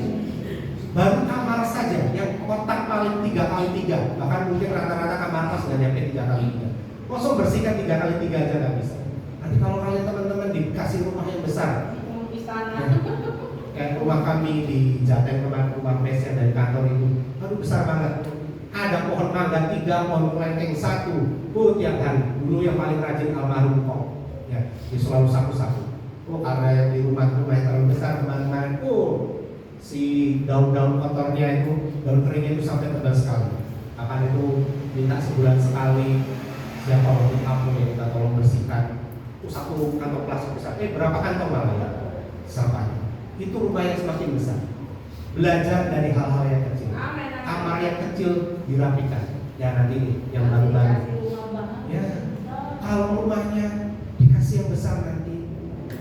Baru kamar saja, yang kotak paling 3x3, bahkan mungkin rata-rata kamar kos nggak nyampe 3x3. Kosong bersihkan 3x3 aja nggak bisa. Nanti kalau kalian teman-teman dikasih rumah yang besar, Kayak rumah kami di Jateng kemarin, rumah mesnya dari kantor itu, aduh besar banget. Ada pohon mangga 3, pohon kelengkeng 1. Tiap hari. Dulu yang paling rajin almarhum kok. Ya, dia selalu sapu-sapu. Karena yang di rumah-rumah yang terlalu besar kemarin-kemarin, si daun-daun kotornya itu, daun keringnya itu sampai tebal sekali. Akan itu minta sebulan sekali siapa waktu kamu yang kita tolong bersihkan. Satu kantong plastik besar. Berapa kantong malah ya? Sampahnya. Itu rumah yang semakin besar. Belajar dari hal-hal yang kecil. Kamar yang kecil dirapikan. Ya nanti yang baru-baru. Ya, kalau rumahnya dikasih yang besar nanti,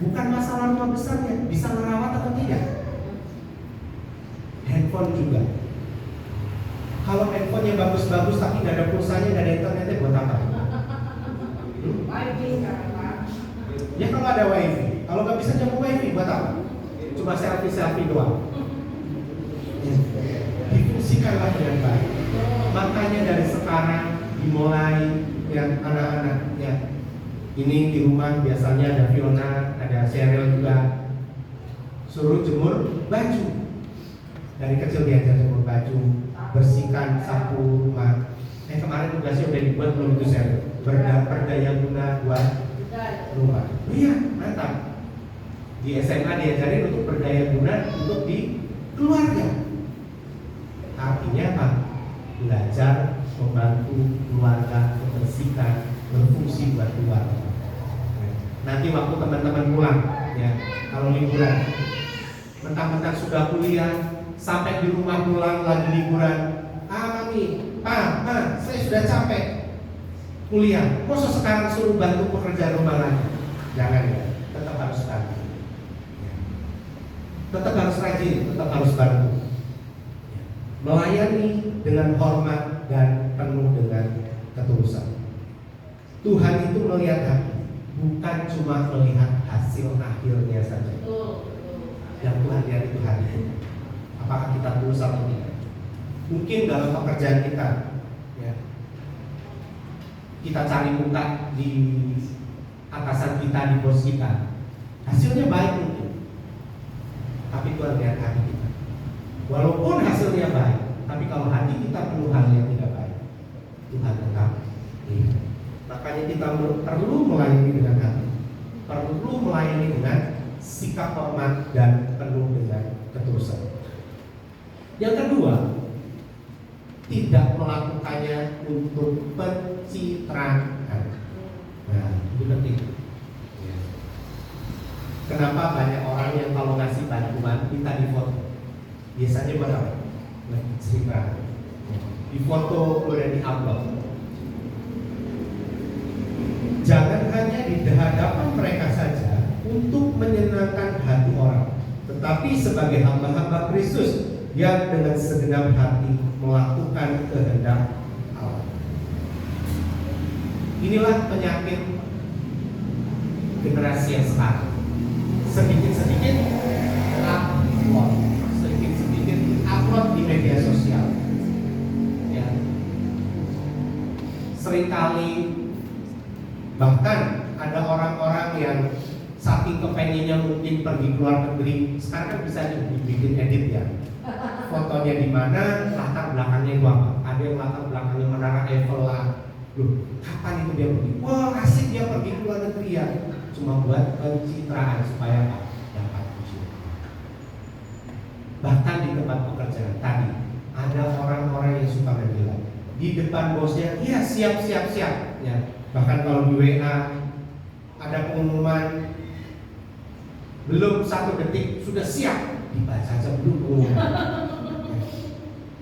bukan masalah rumah besarnya, bisa merawat atau tidak. Handphone juga. Kalau handphone yang bagus-bagus tapi nggak ada pulsanya, nggak ada internetnya, buat apa? Ya kalau ada wifi, kalau nggak bisa nyambung wifi, buat apa? Cuma selfie doang. Difungsikanlah dengan baik. Makanya dari sekarang dimulai yang anak-anak ya. Ini di rumah biasanya ada Fiona, ada Cheryl juga. Suruh jemur baju. Dari kecil diajar jemur baju, bersihkan, sapu rumah. Kemarin tugasnya udah dibuat belum itu Cheryl? Berdaya guna buat rumah. Iya, mantap. Di SMA diajarin untuk berdaya guna untuk di keluarga. Artinya apa? Belajar membantu keluarga, membersihkan, berfungsi buat keluarga. Nanti waktu teman-teman pulang, ya, kalau liburan, mentang-mentang sudah kuliah, sampai di rumah pulang lagi liburan, mami, saya sudah capek kuliah, masa sekarang suruh bantu pekerjaan rumah lagi? Jangan ya, tetap harus bantu. Tetap harus rajin, tetap harus bantu. Melayani dengan hormat dan penuh dengan ketulusan. Tuhan itu melihat hati, bukan cuma melihat hasil akhirnya saja. Yang Tuhan lihat itu hati. Apakah kita tulus atau tidak? Mungkin dalam pekerjaan kita, ya, kita cari muka di atasan kita, di bos kita, hasilnya baik mungkin, tapi Tuhan lihat hati kita. Walaupun hasilnya baik, tapi kalau hati kita penuh hal yang tidak baik, Tuhan tetap lihat. Makanya kita perlu melayani dengan hati, perlu melayani dengan sikap hormat dan penuh dengan ketulusan. Yang kedua, tidak melakukannya untuk pencitraan. Nah, itu penting. Kenapa banyak orang yang kalau ngasih bantuan minta difoto? Biasanya buat apa? Citraan. Difoto udah di-upload. Jangan hanya di hadapan mereka saja untuk menyenangkan hati orang, tetapi sebagai hamba-hamba Kristus yang dengan segenap hati melakukan kehendak Allah. Inilah penyakit generasi yang sekarang. Sedikit-sedikit upload, sedikit-sedikit upload di media sosial. Ya. Seringkali bahkan ada orang-orang yang saking kepengennya mungkin pergi ke luar negeri, sekarang kan bisa dibikin edit ya. Fotonya di mana, latar belakangnya itu apa? Ada yang latar belakangnya Menara Eiffel lah. Loh, kapan itu dia pergi? Wah, asik dia pergi ke luar negeri ya. Cuma buat pencitraan supaya apa? Dapat puji. Bahkan di tempat pekerjaan tadi ada orang-orang yang suka bilang di depan bosnya, iya siap. Ya. Bahkan kalau di WA ada pengumuman belum 1 detik sudah siap, dibaca aja belum pengumuman.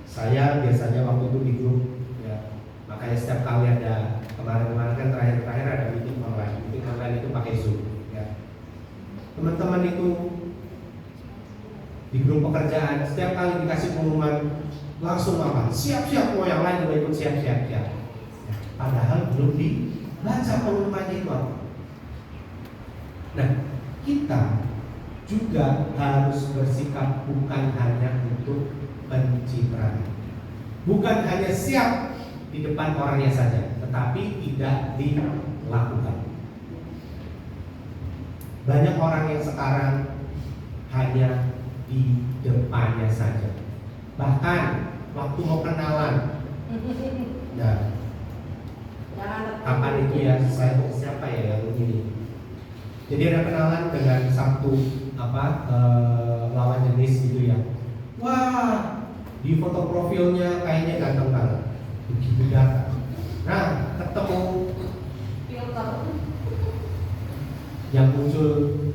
Saya biasanya waktu itu di grup, ya, makanya setiap kali ada kemarin kan terakhir ada meeting online itu pakai Zoom. Ya. Teman-teman itu di grup pekerjaan setiap kali dikasih pengumuman langsung apa? Siap, mau yang lain juga ikut siap. Ya. Padahal belum dibaca pengumumannya itu apa. Nah, kita juga harus bersikap bukan hanya untuk pencitraan, bukan hanya siap di depan orangnya saja, tetapi tidak dilakukan. Banyak orang yang sekarang hanya di depannya saja. Bahkan waktu mau kenalan, nah, kapan itu ya, saya siapa ya yang ini. Jadi ada kenalan dengan satu lawan jenis gitu ya. Wah, di foto profilnya kayaknya ganteng banget. Begitu datang. Nah, ketemu yang muncul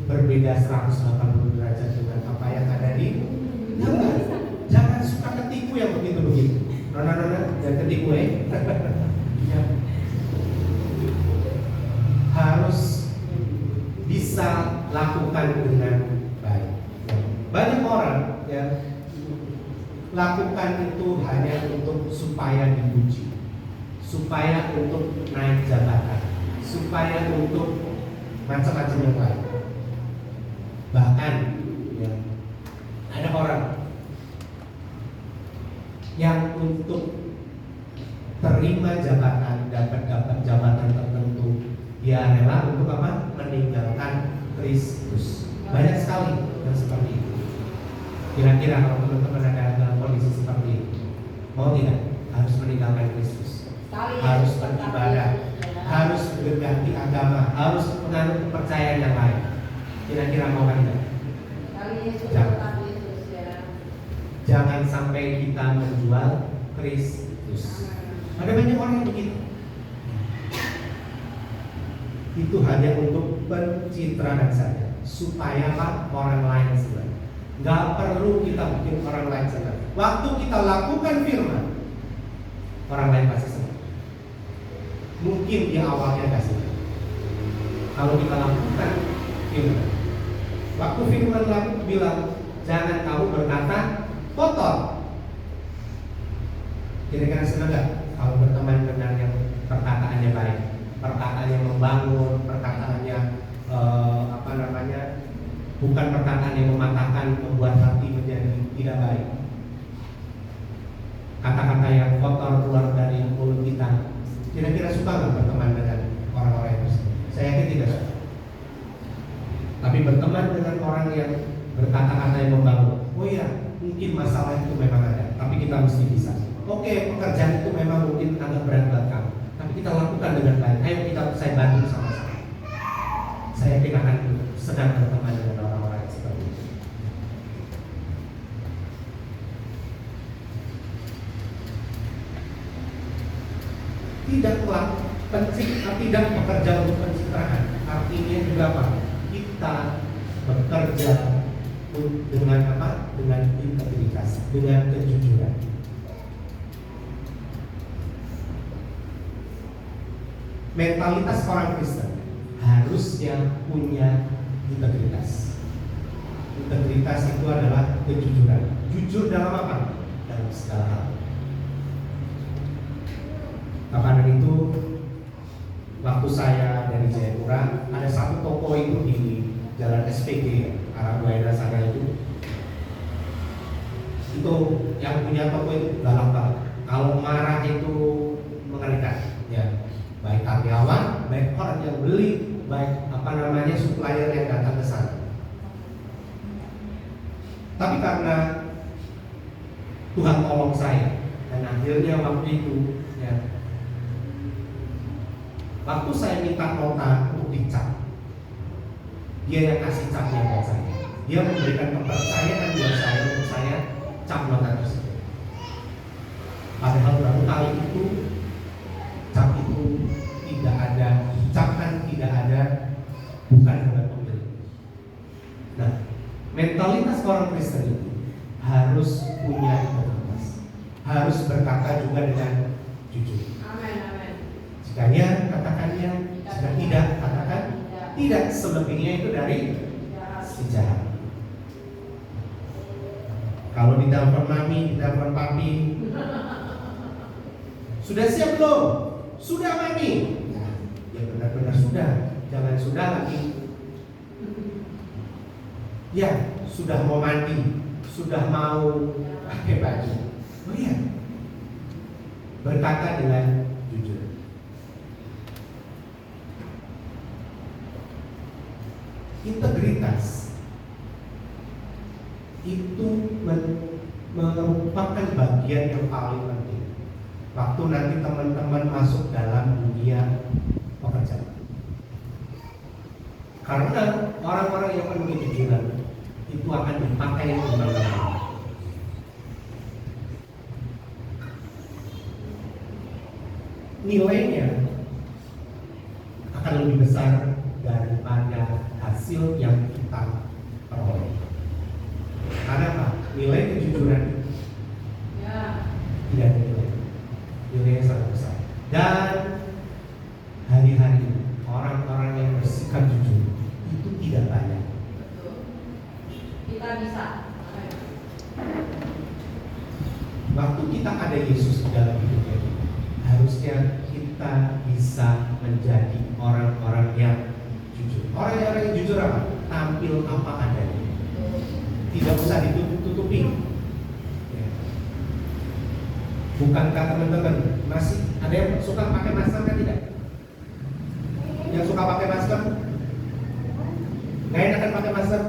berbeda 180 derajat dengan apa yang ada di jangan suka ketipu yang begitu-begitu. Nona, jangan ketipu ya. Harus bisa lakukan dengan baik. Banyak orang ya lakukan itu hanya untuk supaya dipuji, supaya untuk naik jabatan, supaya untuk macam-macam yang lain. Bahkan ya, ada orang yang untuk terima jabatan, dapat jabatan tertentu, dia rela untuk apa? Meninggalkan Kristus. Banyak sekali yang seperti itu. Kira-kira kalau teman-teman ada dalam kondisi seperti itu, mau tidak? Harus meninggalkan Kristus, harus beribadah, harus berganti agama, harus menganut kepercayaan yang lain. Kira-kira mau tidak? Jangan sampai kita menjual Kristus. Ada banyak orang yang begitu. Itu hanya untuk pencitraan saja, supaya apa? Orang lain senang. Gak perlu kita bikin orang lain senang. Waktu kita lakukan firman, orang lain pasti senang. Mungkin dia awalnya gak senang. Kalau kita lakukan firman, waktu firman bilang jangan kamu berkata kotor, kira-kira senang gak kalau berteman dengan yang perkataannya baik, perkataan yang membangun, perkataannya bukan perkataan yang mematahkan, membuat hati menjadi tidak baik. Kata-kata yang kotor keluar dari mulut kita, kira-kira suka nggak berteman dengan orang-orang yang tersebut? Saya yakin tidak suka. Tapi berteman dengan orang yang berkata-kata yang membangun, oh iya, mungkin masalah itu memang ada, tapi kita mesti bisa. Oke, pekerjaan itu memang mungkin agak berat buat kamu, tapi kita lakukan dengan baik. Ayo saya bantu sama-sama. Saya yakin akan sedang berteman dengan orang-orang seperti itu. Tidak bekerja untuk pencitraan. Artinya juga apa? Kita bekerja dengan apa? Dengan integritas, dengan kejujuran. Mentalitas orang Kristen harusnya punya integritas. Integritas itu adalah kejujuran. Jujur dalam apa? Dalam segala hal. Kapan itu waktu saya dari Jayapura, ada satu toko itu di Jalan SPG arah Buaina sana itu yang punya toko itu galak banget. Kalau marah itu mengerikan, ya. Baik karyawan, baik orang yang beli, baik supplier yang datang ke sana. Tapi karena Tuhan tolong saya, dan akhirnya waktu itu, ya, waktu saya minta nota untuk dicap, dia yang kasih capnya buat saya. Dia memberikan kepercayaan buat saya untuk saya cap nota tersebut. Padahal berapa kali itu cap itu tidak ada, ucapan tidak ada, bukan dengan pembeli. Nah, mentalitas orang Kristen itu harus punya integritas, harus berkata juga dengan jujur. Amin. Jika ya, katakan ya, jika tidak, katakan tidak. Selebihnya itu dari si jahat. Kalau ditelepon mami, ditelepon papi, sudah siap belum? Sudah mami. Ya benar-benar sudah. Jangan sudah lagi. Ya, sudah mau mandi, sudah mau pakai baju. Oh iya. Berkata dengan jujur. Integritas itu merupakan bagian yang paling penting waktu nanti teman-teman masuk dalam dunia pekerjaan. Karena orang-orang yang penuh kejujuran itu akan dipakai di mana-mana. Nilainya akan lebih besar daripada hasil yang kita peroleh. Karena apa? Nilai kejujuran tidak ada nilainya sangat besar. Dan hari-hari orang-orang yang bersikap jujur itu tidak banyak. Kita bisa. Waktu kita ada Yesus di dalam hidup kita, harusnya kita bisa menjadi orang-orang yang jujur. Orang-orang yang jujur apa? Tampil apa adanya. Tidak usah ditutup-tutupi. Ya. Bukankah teman-teman masih ada yang suka pakai masker kan tidak? Yang suka pakai masker? Nggak enakan pakai masker?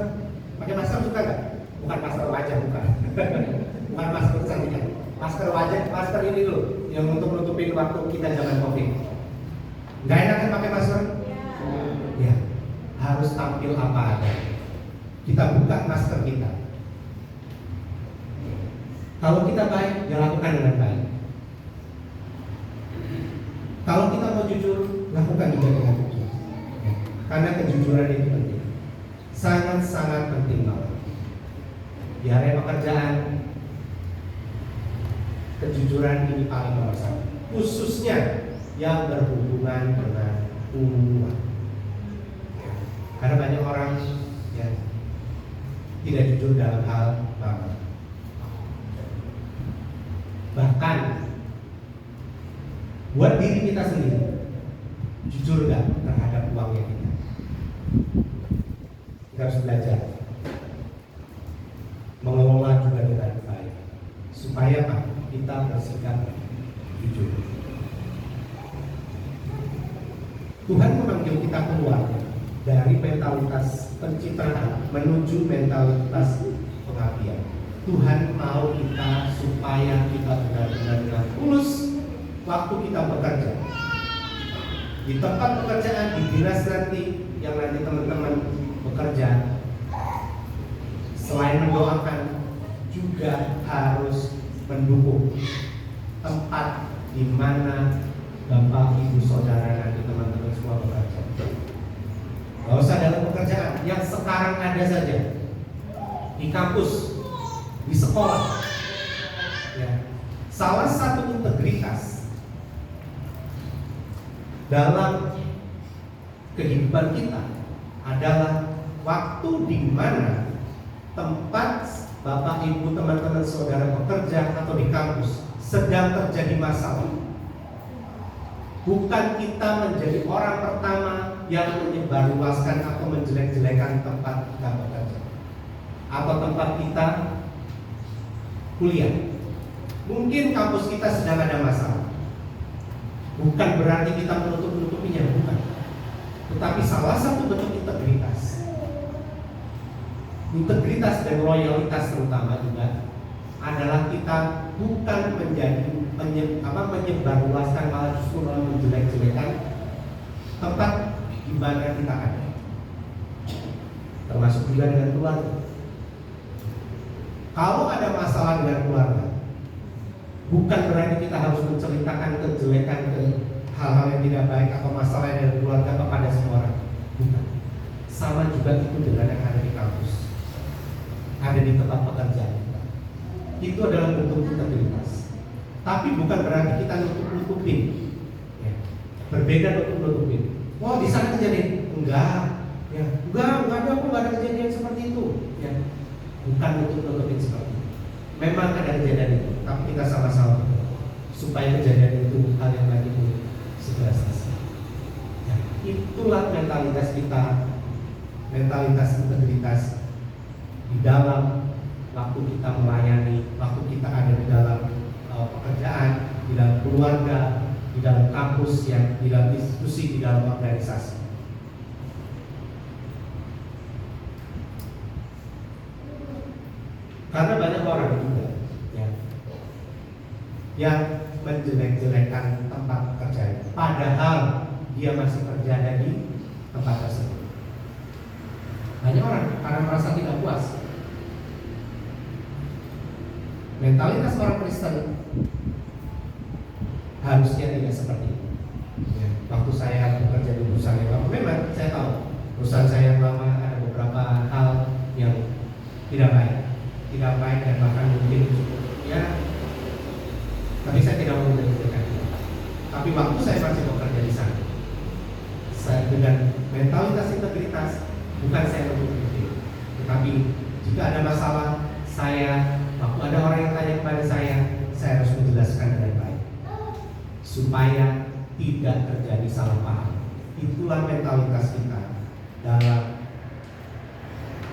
Pakai masker suka nggak? Bukan masker wajah, bukan. Bukan masker sampingan. Masker wajah, masker ini loh yang untuk nutupin waktu kita zaman COVID. Nggak enakan pakai masker? Ya, harus tampil apa adanya. Kita buka masker kita. Kalau kita baik, ya lakukan dengan baik. Kalau kita mau jujur, lakukan juga dengan jujur. Karena kejujuran itu penting, sangat-sangat penting banget. Di area pekerjaan, kejujuran ini paling nomor satu, khususnya yang berhubungan dengan uang. Karena banyak orang yang tidak jujur dalam hal banget. Bahkan buat diri kita sendiri, jujur gak terhadap uangnya kita? Kita harus belajar mengelola juga dengan baik, supaya apa? Kita bersikap jujur. Tuhan memanggil kita keluar dari mentalitas pencitraan menuju mentalitas pengabdian. Tuhan mau kita supaya kita benar-benar tulus waktu kita bekerja di tempat pekerjaan, di dinas nanti yang nanti teman-teman bekerja. Selain mendoakan, juga harus mendukung tempat di mana Bapak, Ibu, Saudara, nanti teman-teman semua bekerja. Gak usah dalam pekerjaan yang sekarang ada saja, di kampus, di sekolah. Ya. Salah satu integritas dalam kehidupan kita adalah waktu di mana tempat Bapak, Ibu, teman-teman, saudara bekerja atau di kampus sedang terjadi masalah. Bukan kita menjadi orang pertama yang menyebarluaskan atau menjelek-jelekan tempat kita bekerja atau tempat kita kuliah. Mungkin kampus kita sedang ada masalah. Bukan berarti kita menutup-nutupinya, bukan. Tetapi salah satu bentuk integritas dan loyalitas terutama juga adalah kita bukan menyebarluaskan, malah justru malah menjelek-jelekan tempat di mana kita ada, termasuk juga dengan keluarga. Kalau ada masalah dengan keluarga, bukan berarti kita harus menceritakan kejelekan ke hal-hal yang tidak baik atau masalah dengan keluarga kepada semua orang. Bukan. Sama juga itu dengan yang ada di kampus, ada di tempat pekerjaan kita. Itu adalah bentuk integritas. Tapi bukan berarti kita nutup-nutupin. Ya. Berbeda nutup-nutupin. Wah, di sana kejadian. Enggak ada, aku nggak ada kejadian seperti itu. Ya. Bukan nutup-nutupin seperti itu. Memang ada kejadian itu, tapi kita sama-sama supaya kejadian itu hal yang baik itu segera selesai. Ya. Itulah mentalitas kita, mentalitas integritas di dalam waktu kita melayani, waktu kita ada di dalam pekerjaan, di dalam keluarga, di dalam kampus, yang di dalam diskusi, di dalam organisasi. Karena banyak orang juga ya, yang menjelek-jelekan tempat kerja, padahal dia masih kerja di tempat tersebut. Banyak orang karena merasa tidak puas. Mentalitas orang Kristen harusnya tidak seperti itu. Ya, waktu saya bekerja di perusahaan yang lama, memang saya tahu perusahaan saya yang lama ada beberapa hal yang tidak baik dan bahkan mungkin ya. Tapi saya tidak mau menjelekkan itu. Tapi waktu saya masih bekerja di sana, saya dengan mentalitas integritas, bukan saya menutup diri, tetapi jika ada masalah, waktu ada orang yang tanya kepada saya harus menjelaskan dengan baik supaya tidak terjadi salah paham. Itulah mentalitas kita dalam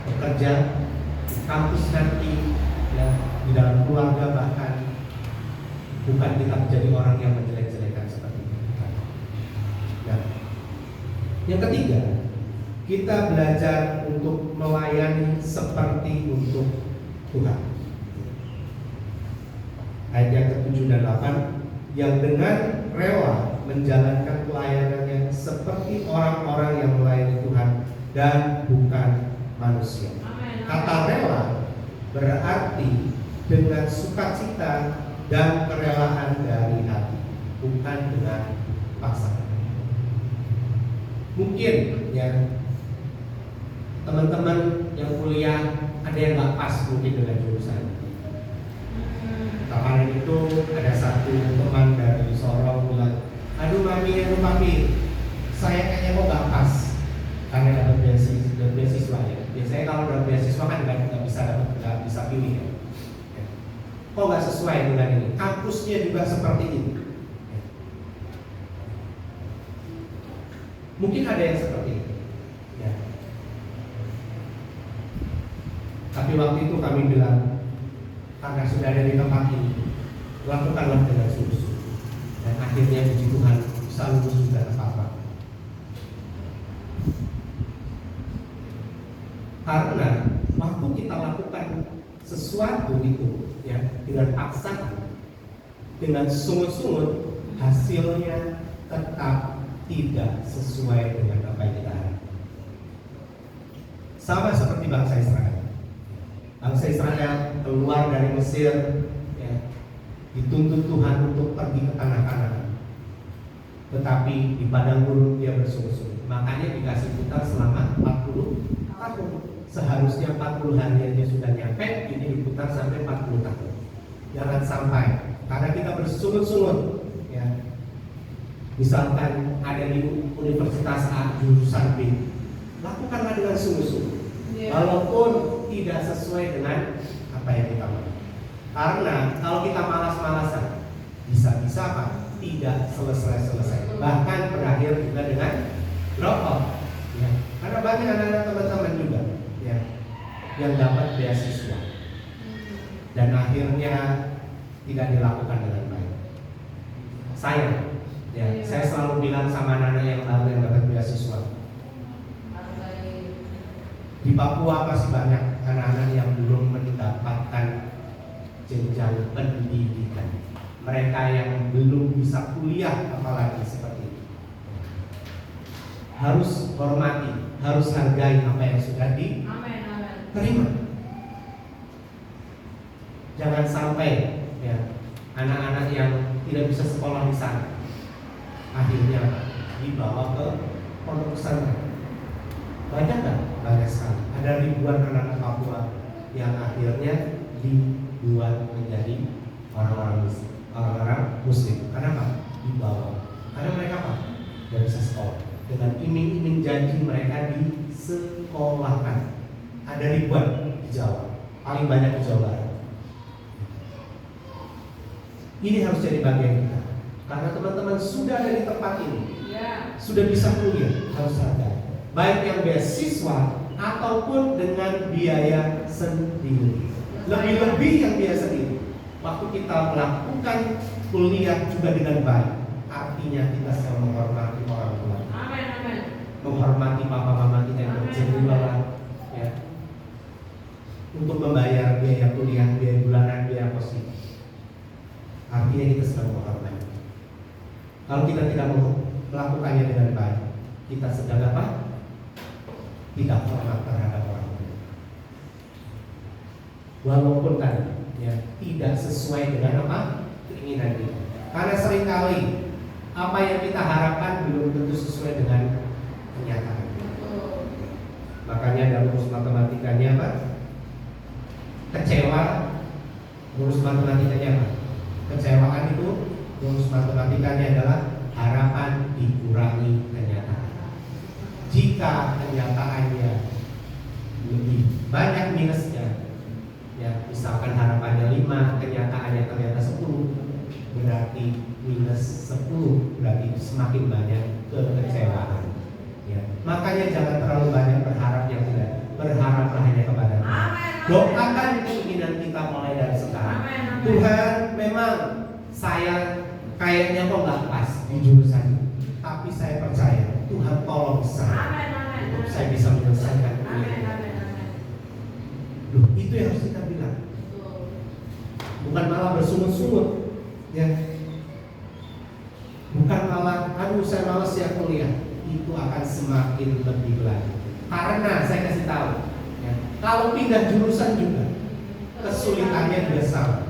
bekerja di kampus nanti, ya, di dalam keluarga bahkan. Bukan kita menjadi orang yang menjelek-jelekan seperti itu. Nah, yang ketiga, kita belajar untuk melayani seperti untuk Tuhan. Ayat yang ke-7 dan 8, yang dengan rela menjalankan pelayanannya seperti orang-orang yang melayani Tuhan dan bukan manusia. Kata rela berarti dengan sukacita dan kerelaan dari hati, bukan dengan paksaan. Mungkin ya teman-teman yang kuliah ada yang nggak pas mungkin dengan jurusan. Kemarin itu ada satu teman dari Sorong bilang, aduh mami, aduh papi, saya kayaknya kok nggak pas karena dapat beasiswa ya. Biasanya kalau dapat beasiswa kan nggak bisa pilih ya. Kok nggak sesuai dengan ini? Kampusnya juga seperti itu. Mungkin ada yang seperti itu. Ya. Tapi waktu itu kami bilang, karena sudah ada di tempat ini, lakukanlah dengan sungguh-sungguh. Dan akhirnya puji Tuhan bisa lulus juga tepat. Karena waktu kita lakukan sesuatu itu ya dengan paksaan, dengan sungut-sungut, hasilnya tetap tidak sesuai dengan apa yang kita harapkan. Sama seperti bangsa Israel. Bangsa Israel keluar dari Mesir ya, dituntut Tuhan untuk pergi ke tanah Kanaan. Tetapi di padang gurun dia bersungut-sungut. Makanya dikasih putar selama 40 tahun. Seharusnya 40 hari aja sudah nyampe, ini diputar sampai 40 tahun. Jangan sampai, karena kita bersungut-sungut ya. Misalkan ada di Universitas A jurusan B, lakukanlah dengan sungguh-sungguh. Walaupun tidak sesuai dengan apa yang kita mau. Karena kalau kita malas-malasan, bisa-bisa apa? Tidak selesai-selesai. Bahkan berakhir juga dengan drop out. Ya. Karena banyak anak-anak teman-teman juga ya, yang dapat beasiswa dan akhirnya tidak dilakukan dengan baik. Saya selalu bilang sama anak-anak yang lalu yang dapat beasiswa, di Papua masih banyak anak-anak yang belum mendapatkan jenjang pendidikan. Mereka yang belum bisa kuliah apalagi seperti itu. Harus hormati, harus hargai apa yang sudah diterima. Jangan sampai ya anak-anak yang tidak bisa sekolah di sana akhirnya dibawa ke pondok pesantren. Banyak kan? Banyak sekali. Ada ribuan anak Papua yang akhirnya dibuat menjadi orang-orang Muslim. Kenapa? Dibawa. Karena mereka apa? Tidak bisa sekolah. Dengan iming-iming janji mereka disekolahkan. Ada ribuan di Jawa, paling banyak di Jawa Barat. Ini harus jadi bagian kita. Karena teman-teman sudah ada di tempat ini, sudah bisa kuliah, harus hargai. Baik yang beasiswa ataupun dengan biaya sendiri. Lebih-lebih yang biaya sendiri. Waktu kita melakukan kuliah juga dengan baik, artinya kita selalu menghormati orang tua. Menghormati papa mama kita yang berjiwa ya. untuk membayar biaya kuliah, biaya bulanan, biaya kos kita. Artinya kita sedang mengorbankan. Kalau kita tidak melakukannya dengan baik, kita sedang apa? Tidak hormat terhadap orang lain. Walaupun tadi ya tidak sesuai dengan apa keinginan kita. Karena seringkali apa yang kita harapkan belum tentu sesuai dengan kenyataan. Makanya dalam rumus matematikanya apa? Kecewa. Rumus matematikanya apa? Kecewaan itu rumus matematikanya adalah harapan dikurangi kenyataan. Jika kenyataannya lebih banyak minusnya, ya misalkan harapannya 5, kenyataannya ternyata 10, berarti minus 10, berarti semakin banyak kekecewaan. Ya. Makanya jangan terlalu banyak berharap yang tidak. Berharaplah hanya kepada Tuhan. Doakan keinginan kita mulai dari sekarang. Tuhan, memang saya kayaknya kok nggak pas di jurusan ini, tapi saya percaya Tuhan tolong saya untuk saya bisa menyelesaikan kuliah. Loh, itu yang harus kita bilang. Bukan malah bersungut-sungut, ya. Bukan malah, aduh saya malas ya kuliah. Itu akan semakin lebih lagi. Karena saya kasih tahu, ya, kalau pindah jurusan juga kesulitannya juga sama.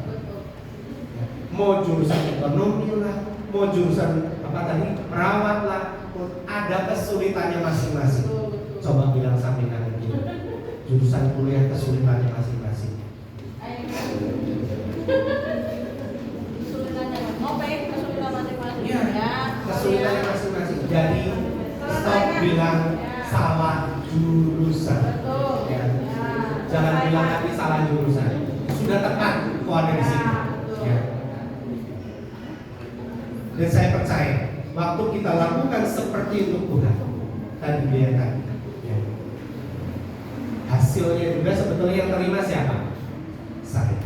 Ya, mau jurusan ekonomi lah, mau jurusan apa tadi perawat lah, ada kesulitannya masing-masing. Coba bilang sampai nanti jurusan kuliah kesulitannya masing-masing. Iya, kesulitannya masing-masing. Jadi stop bilang salah jurusan. Ya. Jangan bilang nanti salah jurusan. Sudah tepat kok ada di sini. Ya. Dan saya percaya waktu kita lakukan seperti itu Tuhan, tadi dia tadi. Ya. Hasilnya juga sebetulnya yang terima siapa? Saya.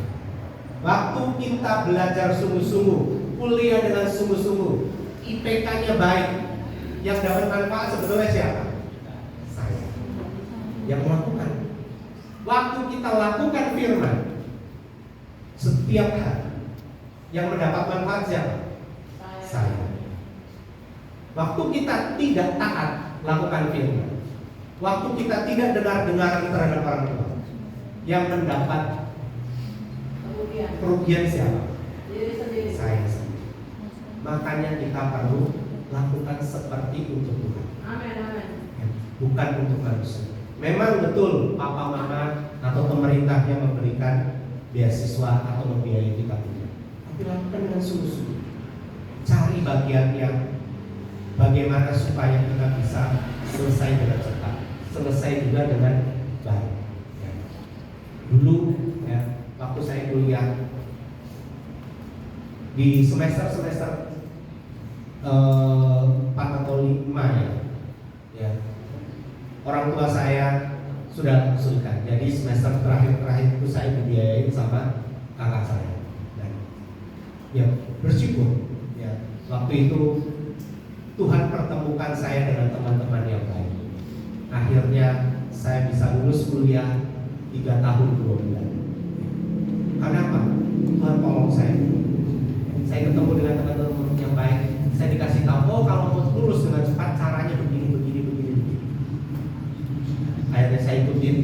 Waktu kita belajar sungguh-sungguh, kuliah dengan sungguh-sungguh, IPK-nya baik, yang dapat manfaat sebetulnya siapa? Saya. Yang melakukan. Waktu kita lakukan firman setiap hari, yang mendapat manfaat siapa? Saya. Waktu kita tidak taat lakukan firman, waktu kita tidak dengar-dengar terhadap orang tua, yang mendapat kerugian siapa? Saya sendiri. Makanya kita perlu lakukan seperti untuk Tuhan. Bukan untuk manusia. Memang betul papa mama atau pemerintah yang memberikan beasiswa atau membiayai kita kuliah. Tapi lakukan dengan sungguh-sungguh. Cari bagian yang bagaimana supaya kita bisa selesai dengan cepat, selesai juga dengan baik. Ya. Dulu ya, waktu saya kuliah di semester 4 atau 5 ya, orang tua saya sudah kesulitan. Jadi semester terakhir itu saya dibiayain sama kakak saya. Dan ya bersyukur ya, waktu itu Tuhan pertemukan saya dengan teman-teman yang baik. Akhirnya saya bisa lulus kuliah 3 tahun 2 bulan. Karena apa? Tuhan tolong saya. Saya ketemu dengan teman-teman yang baik. Saya dikasih tahu, oh kalau mau lulus dengan cepat caranya begini. Akhirnya saya ikutin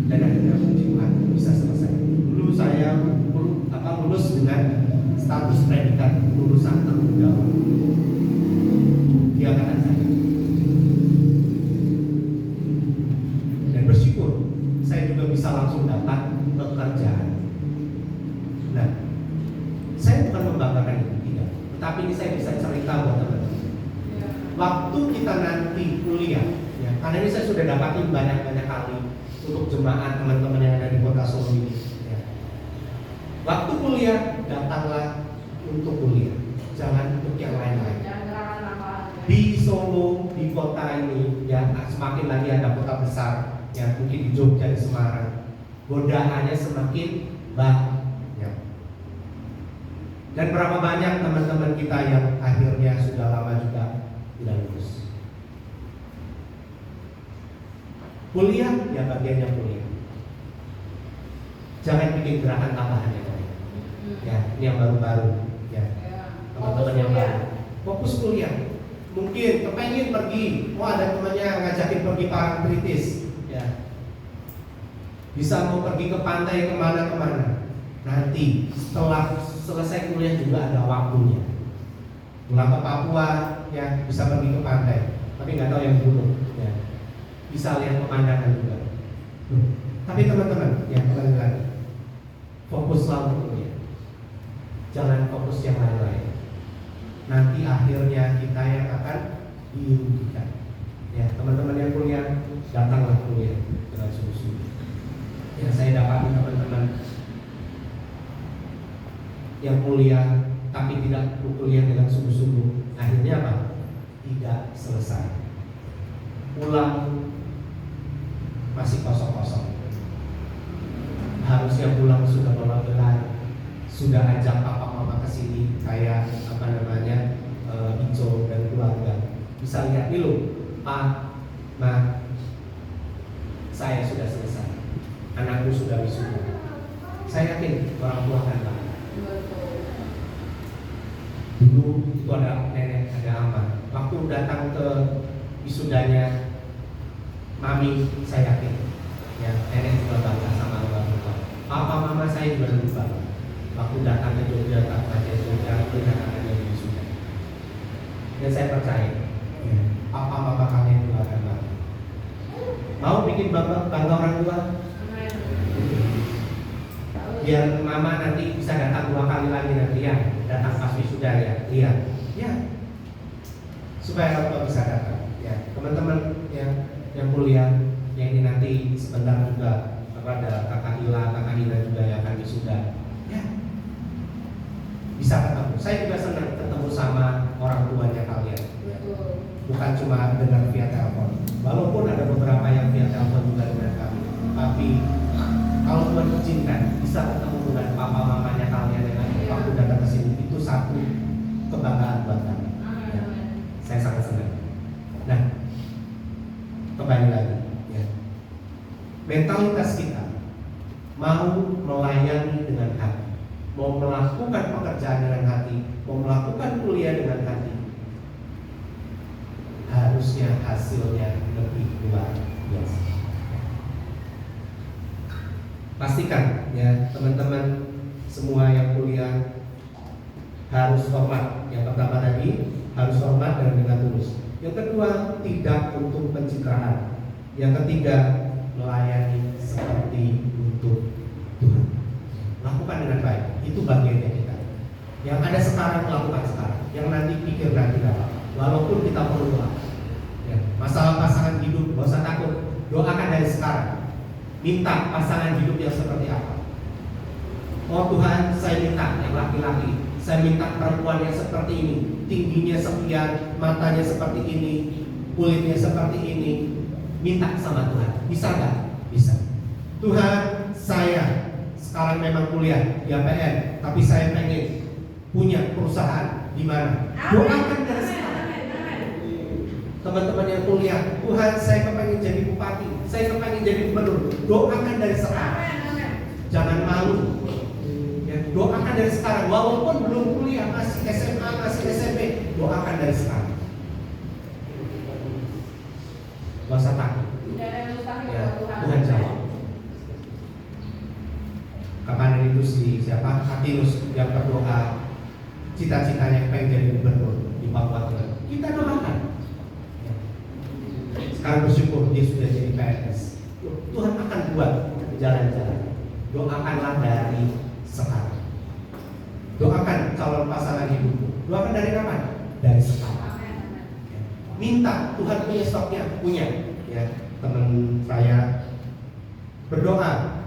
dan akhirnya puji Tuhan bisa selesai. Dulu saya lulus dengan status predikat lulusan ternama di angkatan saya. Dan bersyukur saya juga bisa langsung dapat pekerjaan. Nah, saya bukan membanggakan itu, tidak. Tetapi ini saya bisa cerita buat teman-teman. Waktu kita nanti kuliah, ya, karena ini saya sudah dapatin banyak-banyak kali untuk jemaat teman-teman yang ada di kota Solo ini. Ya. Waktu kuliah, datanglah untuk kuliah, jangan untuk yang lain-lain. Di Solo, di kota ini, ya semakin lagi ada kota besar, ya mungkin di Jogja, di Semarang, godaannya semakin banyak. Dan berapa banyak teman-teman kita yang akhirnya sudah lama juga tidak lulus. Kuliah, ya bagiannya kuliah. Jangan bikin gerakan tambahan ya, ya. Ini yang baru-baru, ya. Teman-teman yang baru, fokus kuliah. Mungkin kepengen pergi, ada temannya ngajakin pergi parangtritis, ya. Bisa mau pergi ke pantai kemana-kemana. Nanti setelah selesai kuliah juga ada waktunya. Pulang ke Papua, ya bisa pergi ke pantai, tapi nggak tahu yang gunung, ya. Bisa lihat pemandangan juga. Tapi teman-teman, ya kembali lagi, fokuslah untuk kuliah. Jangan fokus yang lain-lain. Nanti akhirnya kita yang akan dirugikan. Ya teman-teman yang kuliah, datanglah kuliah dengan sungguh-sungguh. Ya saya dapati teman-teman yang kuliah tapi tidak kuliah dengan sungguh-sungguh, akhirnya apa? Tidak selesai. Pulang masih kosong-kosong. Harusnya pulang sudah bawa gelar, sudah ajak papa mama ke sini, kayak Ico dan keluarga. Bisa lihat dulu, Pak, Ma, saya sudah selesai, anakku sudah wisuda. Saya yakin orang tua akan tahu. Dulu itu ada nenek, ada ama. Waktu datang ke wisudanya mami, saya yakin ya nenek juga bangga sama orang tua. Papa mama saya juga lupa. Waktu datang ke Jogja, tak baca Jogja, melihat anaknya wisuda. Dan saya percaya ya, papa mama kalian juga akan bangga. Mau bikin bangga orang tua? Biar mama nanti bisa datang 2 kali lagi nanti ya, datang pas wisuda ya, lihat, ya, supaya orang tua bisa datang. Ya, teman-teman yang kuliah, yang ini nanti sebentar juga ada kakak Ila, kakak Ina juga yang akan wisuda. Ya, bisa ketemu. Saya juga senang ketemu sama orang tuanya kalian. Bukan cuma dengar via telepon. Walaupun ada beberapa yang via telepon juga dengan kami, tapi kalau Tuhan izinkan bisa ketemu dengan papa mamanya kalian yang waktu datang ke sini, itu satu kebanggaan buat kami. Ya, saya sangat senang. Nah, kembali lagi, ya. Mentalitas kita mau melayani dengan hati, mau melakukan pekerjaan dengan hati, mau melakukan kuliah dengan hati, harusnya hasilnya lebih luar biasa. Pastikan ya teman-teman semua yang kuliah harus hormat. Yang pertama tadi harus hormat dan dengan tulus. Yang kedua tidak untuk pencitraan. Yang ketiga melayani seperti untuk Tuhan. Lakukan dengan baik. Itu bagiannya kita. Yang ada sekarang lakukan sekarang. Yang nanti pikir nanti dapat. Walaupun kita perlu doa. Ya, masalah pasangan hidup gak usah takut. Doakan dari sekarang. Minta pasangan hidup yang seperti apa. Oh Tuhan, saya minta yang laki-laki, saya minta perempuan yang seperti ini, tingginya sekian, matanya seperti ini, kulitnya seperti ini. Minta sama Tuhan. Bisa gak? Bisa. Tuhan, saya sekarang memang kuliah di APN, tapi saya pengen punya perusahaan di mana. Doakan dari sekarang. Teman-teman yang kuliah, Tuhan saya kepengen jadi bupati, saya kepengen jadi gubernur. Doakan dari sekarang. Jangan malu. Ya, doakan dari sekarang. Walaupun belum kuliah, masih SMA, masih SMP, doakan dari sekarang. Gak usah takut. Ya, Tuhan jawab. Kapan itu siapa? Atinus yang berdoa cita-citanya pengen jadi gubernur di Papua Tengah. Kita doakan. Sekarang bersyukur dia sudah jadi PNS. Tuhan akan buat jalan-jalan. Doakanlah dari sekarang. Doakan calon pasangan hidupmu. Doakan dari kapan? Dari sekarang. Minta Tuhan punya stoknya, punya. Ya, teman saya berdoa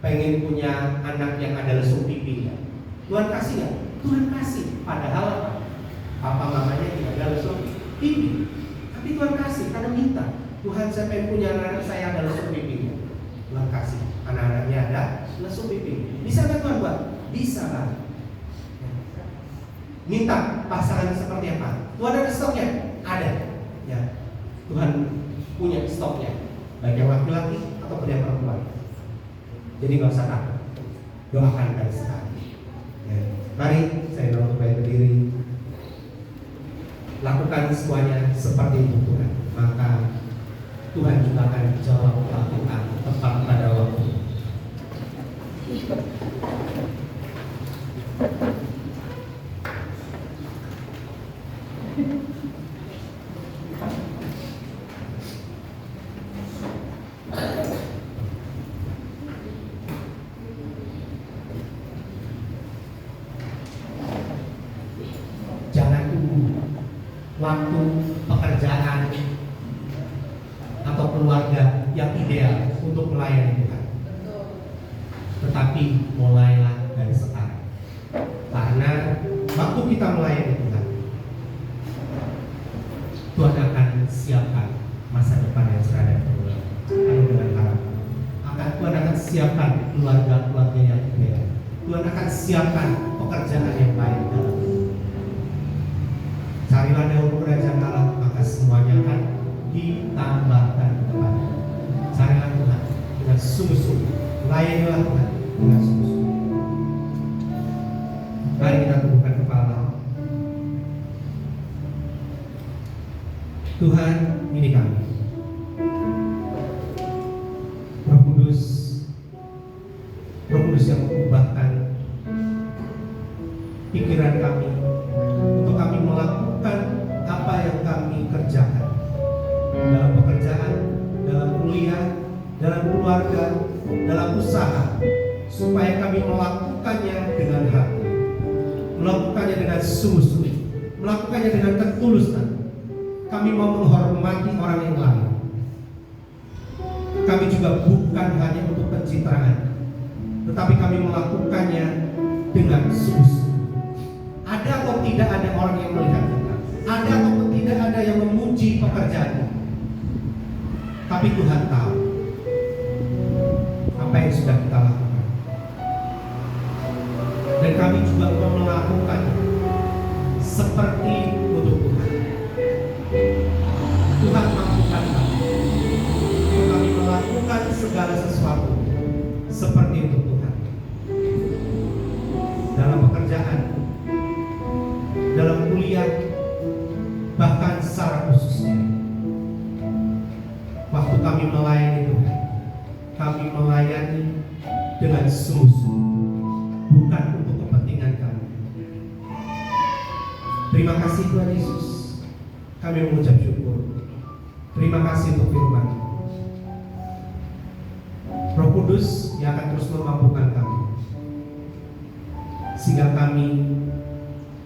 pengen punya anak yang ada lesung pipinya. Tuhan kasih nggak? Tuhan kasih. Padahal apa? Papa mamanya tidak ada lesung pipi. Tapi Tuhan kasih karena minta. Tuhan saya pengen punya anak saya ada lesung pipinya. Tuhan kasih anak-anaknya ada lesung pipi. Bisa nggak Tuhan buat? Bisa kan? Minta pasangan seperti apa? Tuhan ada stoknya? Ada. Ya. Tuhan punya stoknya. Baik yang laki-laki ataupun yang perempuan. Jadi nggak usah takut, doakan dari sekarang. Ya. Mari saya dorong supaya berdiri. Lakukan semuanya seperti itu Tuhan. Maka Tuhan juga akan jawab lakukan tepat pada waktu. Jangan tunggu waktu pekerjaan atau keluarga yang ideal untuk melayani Tuhan. Tetapi mulailah dari sekarang. Karena waktu kita melayani Tuhan, Tuhan akan siapkan masa depan yang cerah dan cemerlang. Penuh dengan harapan. Tuhan akan siapkan keluarga-keluarga yang ideal. Tuhan akan siapkan pekerjaan yang baik dalam hidup. Carilah dahulu kerajaan Allah, maka semuanya akan ditambahkan kepada. Carilah Tuhan dengan sungguh-sungguh. Layanilah Tuhan dengan sungguh-sungguh. Mari kita tundukkan kepala. Tuhan, ini kami. Roh Kudus yang mengubahkan pikiran kami untuk kami melakukan apa yang kami kerjakan dalam pekerjaan, dalam kuliah, dalam keluarga, dalam usaha, supaya kami melakukannya dengan hati, melakukannya dengan sungguh-sungguh, melakukannya dengan ketulusan. Kami mau menghormati orang yang lain. Kami juga bukan hanya untuk pencitraan, tetapi kami melakukannya dengan sungguh-sungguh. Ada atau tidak ada orang yang melihat kita, ada atau tidak ada yang memuji pekerjaan kita, tapi Tuhan tahu apa yang sudah kita lakukan, dan kami juga mau melakukan seperti untuk Tuhan. Tuhan mampukan kami untuk kami melakukan segala sesuatu seperti untuk Tuhan, dalam pekerjaan, dalam kuliah, bahkan secara khususnya waktu kami melayani Tuhan, kami melayani dengan sungguh-sungguh, bukan untuk kepentingan kami. Terima kasih Tuhan Yesus, kami mengucap syukur. Terima kasih untuk firman Roh Kudus yang akan terus memampukan kami, sehingga kami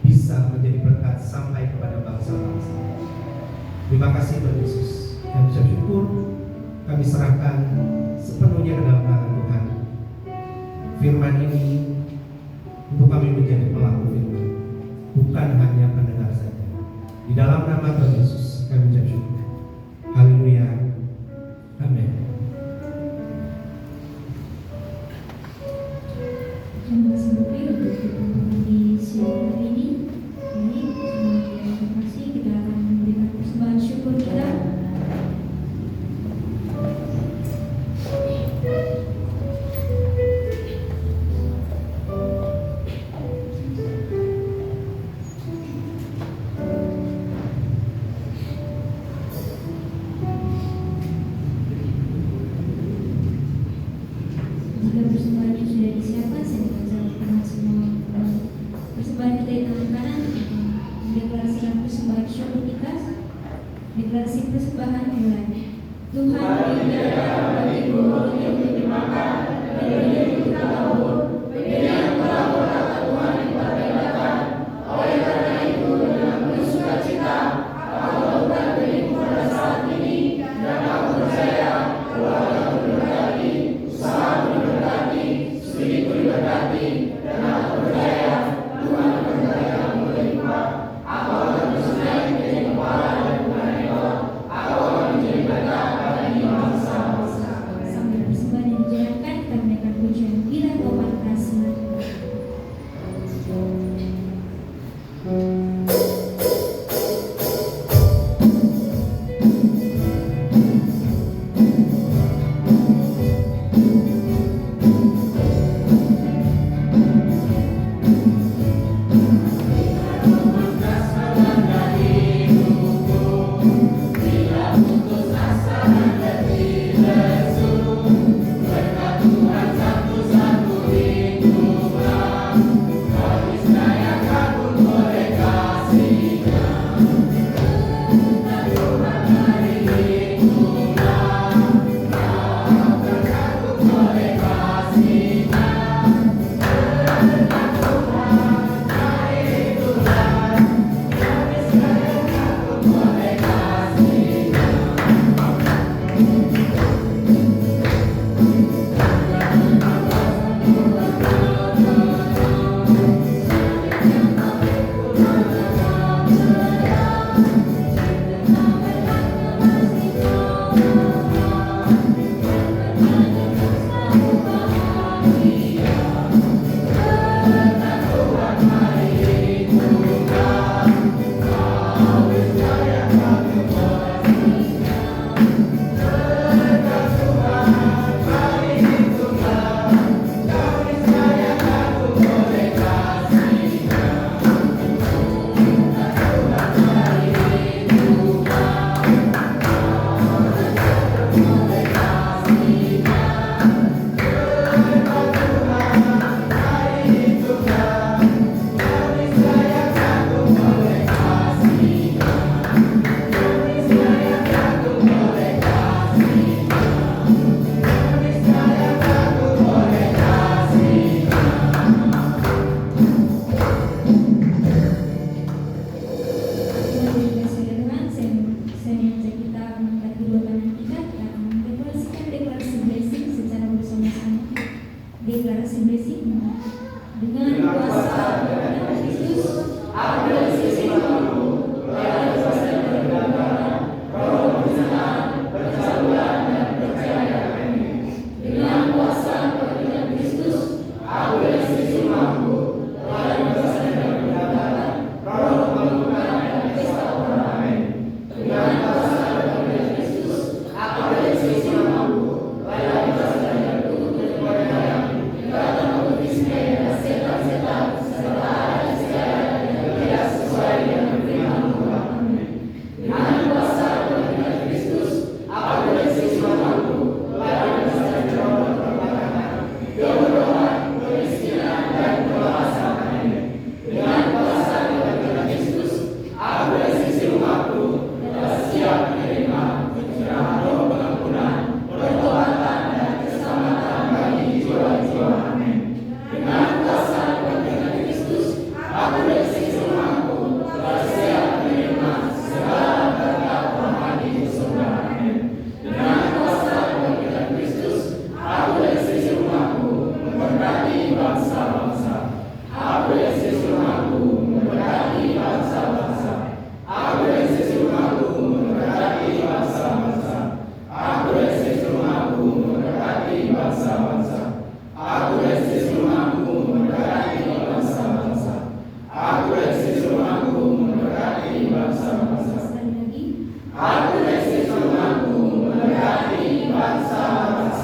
bisa menjadi berkat sampai kepada bangsa-bangsa. Terima kasih Tuhan Yesus. Kami ucap syukur, kami serahkan sepenuhnya ke dalam tangan Tuhan. Firman ini untuk kami menjadi pelaku firman, bukan hanya pendengar saja. Di dalam nama Tuhan Yesus kami ucap syukur. Haleluya. Amin. Terima kasih Bukti untuk pertemuan di siang hari ini. Ini semoga yang terkasih kita akan memberikan persembahan syukur kita. Jika persembahannya sudah disiapkan, saya akan kasih bersih dengan kuasa dan Kristus aku dan sisi mampu melalui kuasa dan kebenaran roh kebenaran percaturan dan percaya dengan kuasa dan Kristus aku dan sisi mampu melalui kuasa dan kebenaran roh kebenaran dan pesta ornamen dengan kuasa dan Kristus aku dan sisi mampu melalui kuasa dan kebenaran dalam mengisme dan setan-setan serta segala yang tidak sesuai dengan firman Tuhan. Dengan kuasa dan Kristus aku dan sisi mampu melalui kuasa dan kebenaran kebodohan, kemiskinan dan kemasakan. Dengan kuasa dan Kristus aku dan sisi mampu telah siap menerima pencerahan roh pengampunan, pertobatan dan keselamatan bagi jiwa-jiwa. Dengan kuasa dan Kristus aku dan sisi mampu telah siap menerima segala berkat rohani di surga. Dengan kuasa dan Kristus aku dan sisi mampu memberkati bangsa-bangsa. Aku dan sisi mampu memberkati bangsa-bangsa. Aku dan sisi mampu memberkati bangsa-bangsa. Aku dan sisi mampu memberkati bangsa-bangsa. Aku dan sisi mampu memberkati bangsa-bangsa. Aku dan sisi mampu memberkati bangsa-bangsa. Sekali lagi, Aku dan sisi mampu memberkati bangsa-bangsa.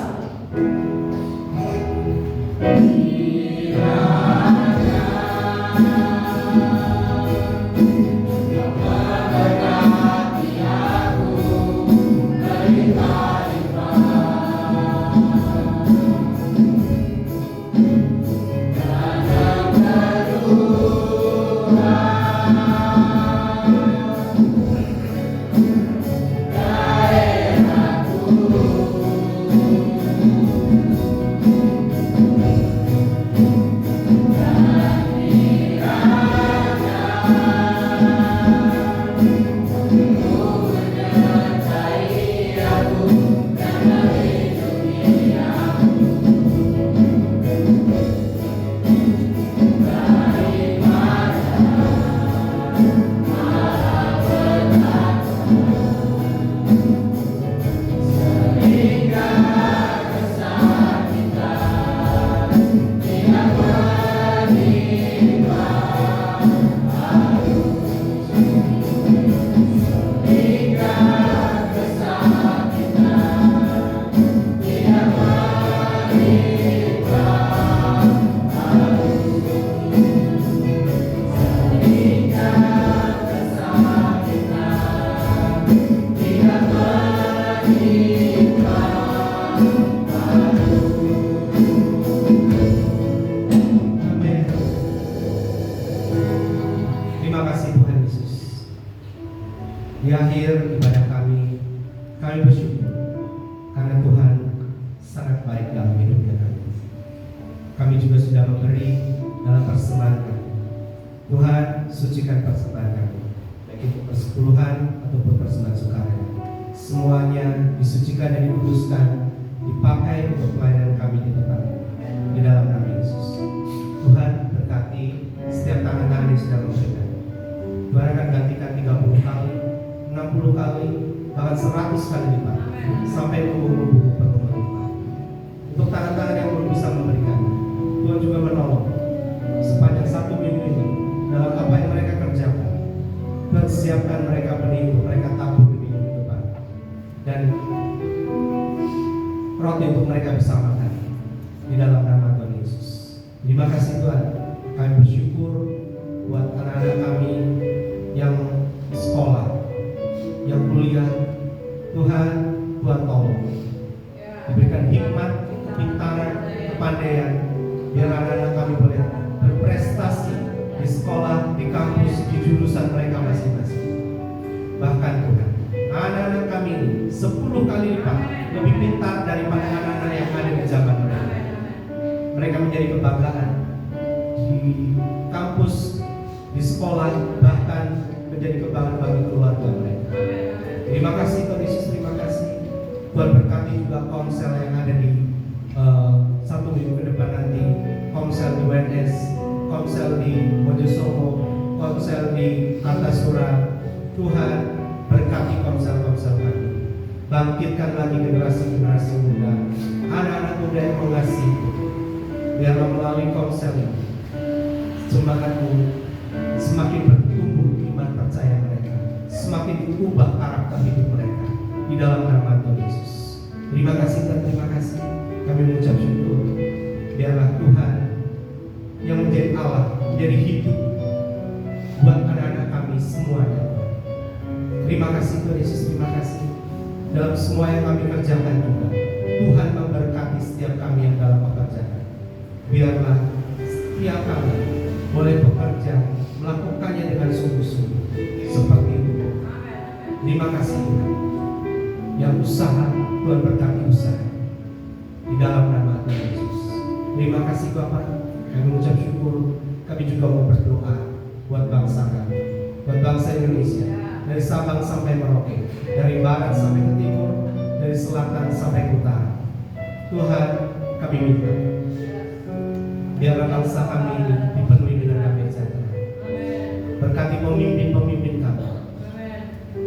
Amin. Terima kasih Tuhan Yesus. Di akhir ibadah kami bersyukur karena Tuhan sangat baik dalam hidupnya kami. Kami juga sudah memberi dalam persembahan kami. Tuhan, sucikan persembahan kami, baik itu persepuluhan ataupun persembahan sukarela. Semuanya disucikan dan dikuduskan, dipakai untuk pelayanan kami di tempat ini. Di dalam nama Yesus. Tuhan berkati setiap tangan-tangan yang sedang memberikan. Tuhan akan gantikan 30 kali, 60 kali, bahkan 100 kali lipat, sampai buku-buku penuh melipat. Untuk tangan-tangan yang belum bisa memberikan, Tuhan juga menolong sepanjang 1 minggu ini dalam apa yang mereka kerjakan. Tuhan siapkan mereka benih untuk mereka tabur di minggu depan, dan roti untuk mereka bisa makan di dalam nama Tuhan Yesus. Terima kasih Tuhan. Kami bersyukur buat anak-anak kami yang sekolah, yang kuliah. Tuhan tolong diberikan hikmat, kepintaran, kepandaian, biar anak-anak kami boleh berprestasi di sekolah, di kampus, di jurusan mereka masing-masing. Bahkan Tuhan, anak-anak kami ini 10 kali lipat lebih pintar daripada anak-anak yang ada di zaman mereka. Mereka menjadi kebanggaan di kampus, di sekolah, bahkan menjadi kebanggaan bagi keluarga mereka. Terima kasih Tuhan Yesus, terima kasih. Tuhan berkati juga konsel yang ada di 1 minggu ke depan nanti. Komsel di WNS, Komsel di Mojosobo, Komsel di Kartasura. Tuhan, berkati Komsel-Komsel kami. Bangkitkan lagi generasi-generasi muda, anak-anak muda yang mengasihi. Biarlah melalui Komsel ini jemaatmu semakin bertumbuh iman percaya mereka, semakin diubah karakter hidup mereka di dalam nama Tuhan Yesus. Terima kasih dan terima kasih. Kami mengucap syukur. Biarlah Tuhan yang menjadi Allah, menjadi hidup buat anak-anak kami semuanya. Terima kasih Tuhan Yesus, terima kasih. Dalam semua yang kami kerjakan juga, Tuhan memberkati setiap kami yang dalam pekerjaan. Biarlah setiap kami boleh bekerja, melakukannya dengan sungguh-sungguh seperti itu. Terima kasih Tuhan. Yang usaha, Tuhan berkati usaha di dalam nama Tuhan Yesus. Terima kasih Bapak. Kami mengucap syukur. Kami juga mau berdoa buat bangsa kami, buat bangsa Indonesia, dari Sabang sampai Merauke, dari barat sampai ke timur, dari selatan sampai ke utara. Tuhan, kami minta biarlah bangsa kami ini dipenuhi dengan damai sejahtera. Berkati pemimpin-pemimpin kami.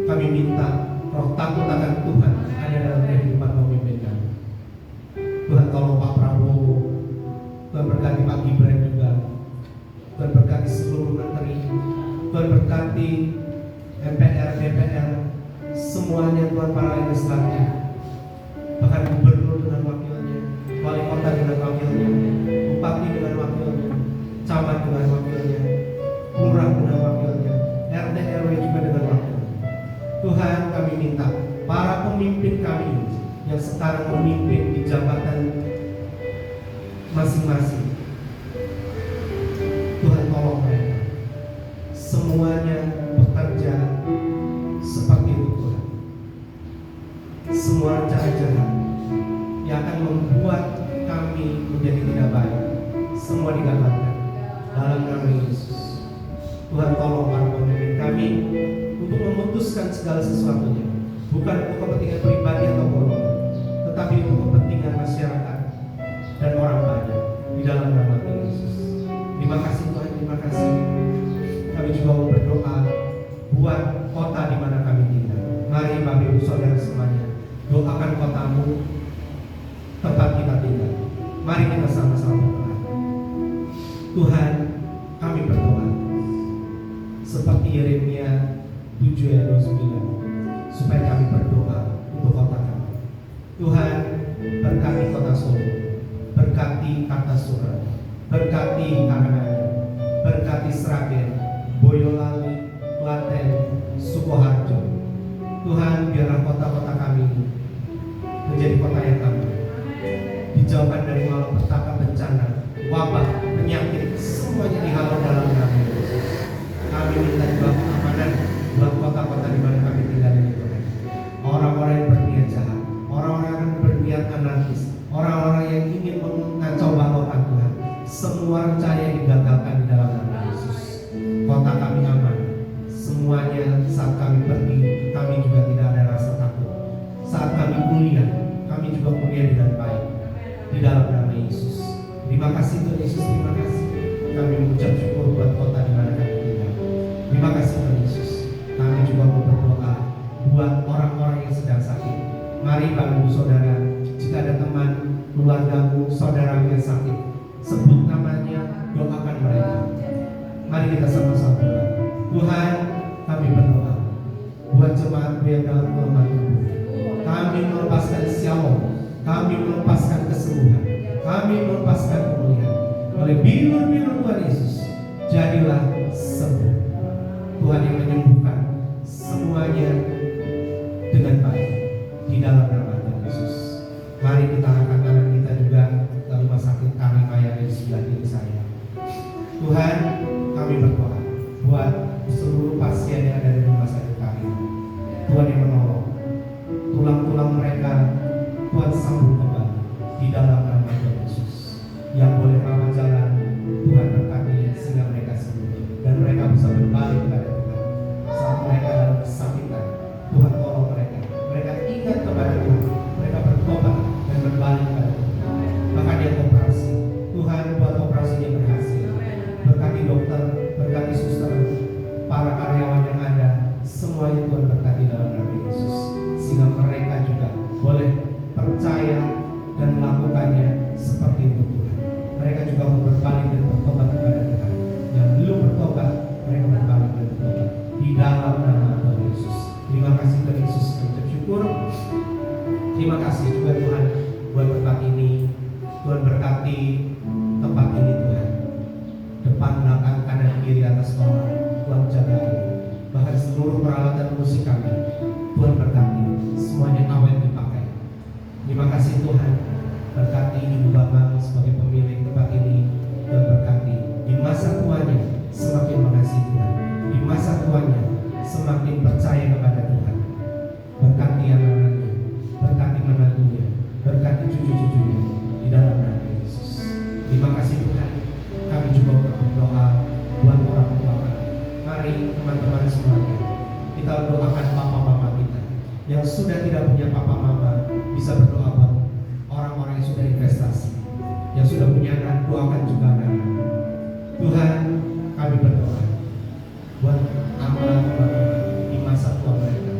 Kami minta roh takut akan Tuhan ada dalam kehidupan pemimpin kami. Tuhan tolong Pak Prabowo, Tuhan berkati Pak Gibran juga, Tuhan berkati seluruh menteri, Tuhan berkati MPR, DPR, semuanya Tuhan, para legislatif, bahkan gubernur dengan wakilnya, wali kota dengan wakilnya, bupati dengan wakilnya, camat dengan wakilnya, lurah dengan wakilnya, RT RW juga dengan wakilnya. Tuhan, kami minta para pemimpin kami yang sekarang memimpin di jabatan masing-masing, Tuhan tolong mereka semuanya bekerja seperti itu Tuhan. Semua rencana jahat yang akan membuat kami menjadi tidak baik, semua digagalkan dalam nama Yesus. Tuhan tolong para pemimpin kami untuk memutuskan segala sesuatunya, bukan untuk kepentingan pribadi atau golongan, tetapi untuk kepentingan masyarakat dan orang banyak di dalam nama Tuhan Yesus. Terima kasih Tuhan, terima kasih. Kami juga mau berdoa buat kota di mana kami tinggal. Mari Bapak Ibu Saudara semuanya, doakan kotamu, tempat kita tinggal. Mari kita sama-sama berdoa. Tuhan, kami berdoa seperti Yeremia 7 ayat 29, supaya kami berdoa untuk kota kami. Tuhan, berkati kota Solo, berkati Kartasura, berkati Karanganyar, berkati Sragen, Boyolali, Klaten, Sukoharjo. Tuhan, biarlah kota-kota kami ini menjadi kota yang aman, dijauhkan dari malapetaka, bencana, wabah, penyakit, semuanya dihalau dalam nama Yesus. Kami minta juga keamanan buat kota-kota di mana kami tinggal ini Tuhan. Orang-orang yang berniat jahat, orang-orang yang berniat anarkis, orang-orang yang ingin mengacau balaukan Tuhan, semua rencana yang digagalkan di dalam nama Yesus. Kota kami aman. Semuanya saat kami pergi, kami juga tidak ada rasa takut. Saat kami kuliah, kami juga kuliah dengan baik di dalam nama Yesus. Terima kasih Tuhan Yesus, terima kasih. Kami mengucap syukur buat kota di mana kami tinggal. Terima kasih Tuhan Yesus. Kami juga mau berdoa buat orang-orang yang sedang sakit. Mari Bapak Ibu Saudara, jika ada teman, keluargamu, saudaramu yang sakit, sebut namanya, doakan mereka. Mari kita sama-sama berdoa. Tuhan, kami berdoa buat jemaat yang dalam kelemahan tubuh. Kami melepaskan shalom, kami melepaskan kesembuhan, kami melepaskan pemulihan. Oleh bilur-bilur Tuhan Yesus, jadilah sembuh. Tuhan yang menyembuhkan semuanya dengan baik di dalam nama Tuhan Yesus. Mari kita angkat tangan kita juga ke rumah sakit kami Maya di sebelah kiri saya. Tuhan, kami berdoa buat seluruh pasien yang ada di rumah sakit kami. Tuhan yang menolong tulang-tulang mereka, Tuhan sambung kembali di dalam nama Tuhan Yesus. Yang boleh rawat jalan, Tuhan berkati sehingga mereka sembuh dan mereka bisa berbalik kepada Tuhan. Saat mereka dalam kesakitan, Tuhan tolong mereka. Mereka ingat kepada Tuhan, mereka bertobat dan berbalik kepada Tuhan. Maka dia operasi, Tuhan buat operasinya seluruh peralatan musik kami. Tuhan berkati, semuanya awet dipakai. Terima kasih Tuhan, berkati Ibu Bambang sebagai pemilik tempat ini. Tuhan berkati, di masa tuanya semakin mengasihi Tuhan, di masa tuanya semakin percaya kepada Tuhan. Berkati anak-anaknya, berkati menantunya, berkati cucu-cucunya di dalam nama Yesus. Terima kasih Tuhan. Kami juga berdoa buat orang tua kami. Mari teman-teman semuanya, kita doakan papa mama kita yang sudah tidak punya papa mama, bisa berdoa buat orang-orang yang sudah investasi, yang sudah punya anak, doakan juga anak-anak. Tuhan, kami berdoa buat amal di masa tua mereka,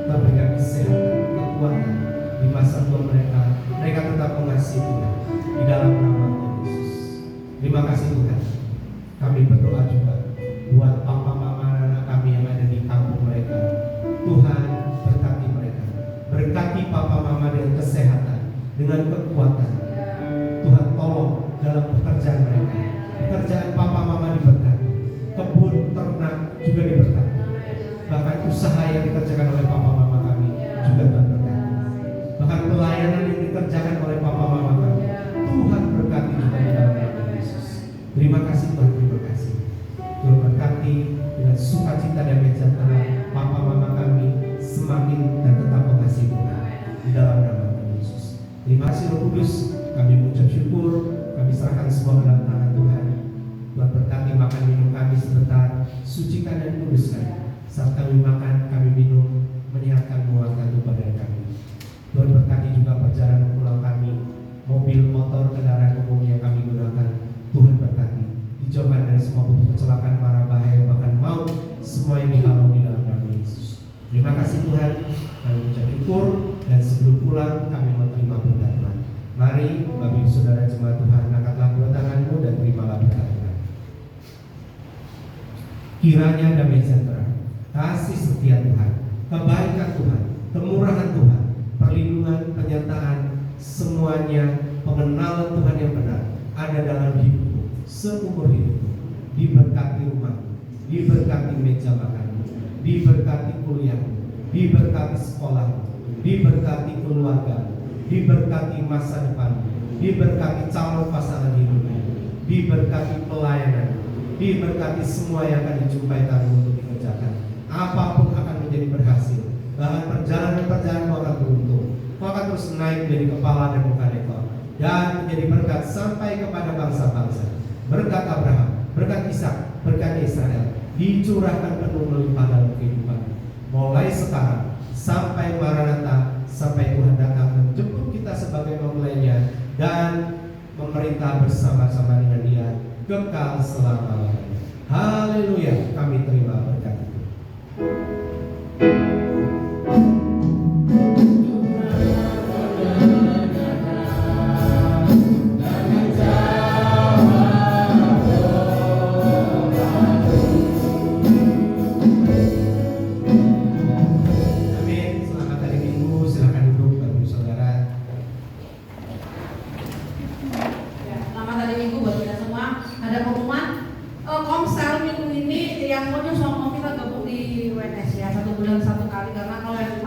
Tuhan berikan kesehatan, kekuatan di masa tua mereka tetap mengasihi Tuhan di dalam nama Yesus. Terima kasih Tuhan. Kami berdoa juga buat papa mama anak kami yang ada di kampung mereka. Tuhan berkati mereka, berkati papa mama dengan kesehatan, dengan kekuatan. Tuhan tolong dalam pekerjaan mereka, pekerjaan papa mama diberkati, kebun ternak juga diberkati, bahkan usaha yang dikerjakan oleh papa mama kami juga Tuhan berkati, bahkan pelayanan yang dikerjakan oleh papa mama kami Tuhan berkati juga di dalam nama Yesus. Terima kasih Tuhan, terima kasih. Tuhan berkati dengan sukacita dan sejahtera papa mama kami semakin dan tetap mengasihi Tuhan di dalam nama Yesus. Terima kasih Roh Kudus, kami mengucap syukur, kami serahkan semua ke dalam tangan Tuhan. Tuhan berkati makan minum kami sebentar, sucikan dan kuduskan. Saat kami makan, kami minum, menyehatkan, menguatkan tubuh badan kami. Tuhan berkati juga perjalanan pulang kami, mobil, motor, kendaraan umum yang kami gunakan. Tuhan berkati, dijauhkan dari semua bentuk kecelakaan, mara bahaya, bahkan maut, semua yang dihalau di dalam nama Yesus. Terima kasih Tuhan, kami mengucap syukur, dan sebelum pulang kami menerima berkat Tuhan. Mari Bapak Ibu Saudara jemaat Tuhan, angkatlah kedua tanganmu dan terimalah berkat Tuhan. Kiranya damai sejahtera, kasih setia Tuhan, kebaikan Tuhan, kemurahan Tuhan, perlindungan, penyertaan, semuanya pengenalan Tuhan yang benar ada dalam hidupmu seumur hidupmu. Diberkati rumahmu, diberkati meja makanmu, diberkati kuliahmu, diberkati sekolahmu, diberkati keluargamu, diberkati masa depanmu, diberkati calon pasangan hidupmu, diberkati pelayanan, diberkati semua yang akan dijumpai tanganmu untuk dikerjakan. Apapun akan menjadi berhasil. Bahkan perjalanan-perjalanan akan beruntung. Kau akan terus naik menjadi kepala dan bukan ekor, dan menjadi berkat sampai kepada bangsa-bangsa. Berkat Abraham, berkat Ishak, berkat Israel dicurahkan penuh melimpah dalam kehidupan. Mulai sekarang sampai Maranatha, sampai Tuhan datang menjemput kita sebagai mempelainya dan memerintah bersama-sama dengan Dia kekal selama-lamanya. Haleluya, kami terima berkat itu. Komsel minggu ini yang mau nyusul mau kita gabung di WNS ya, 1 bulan 1 kali, karena kalau yang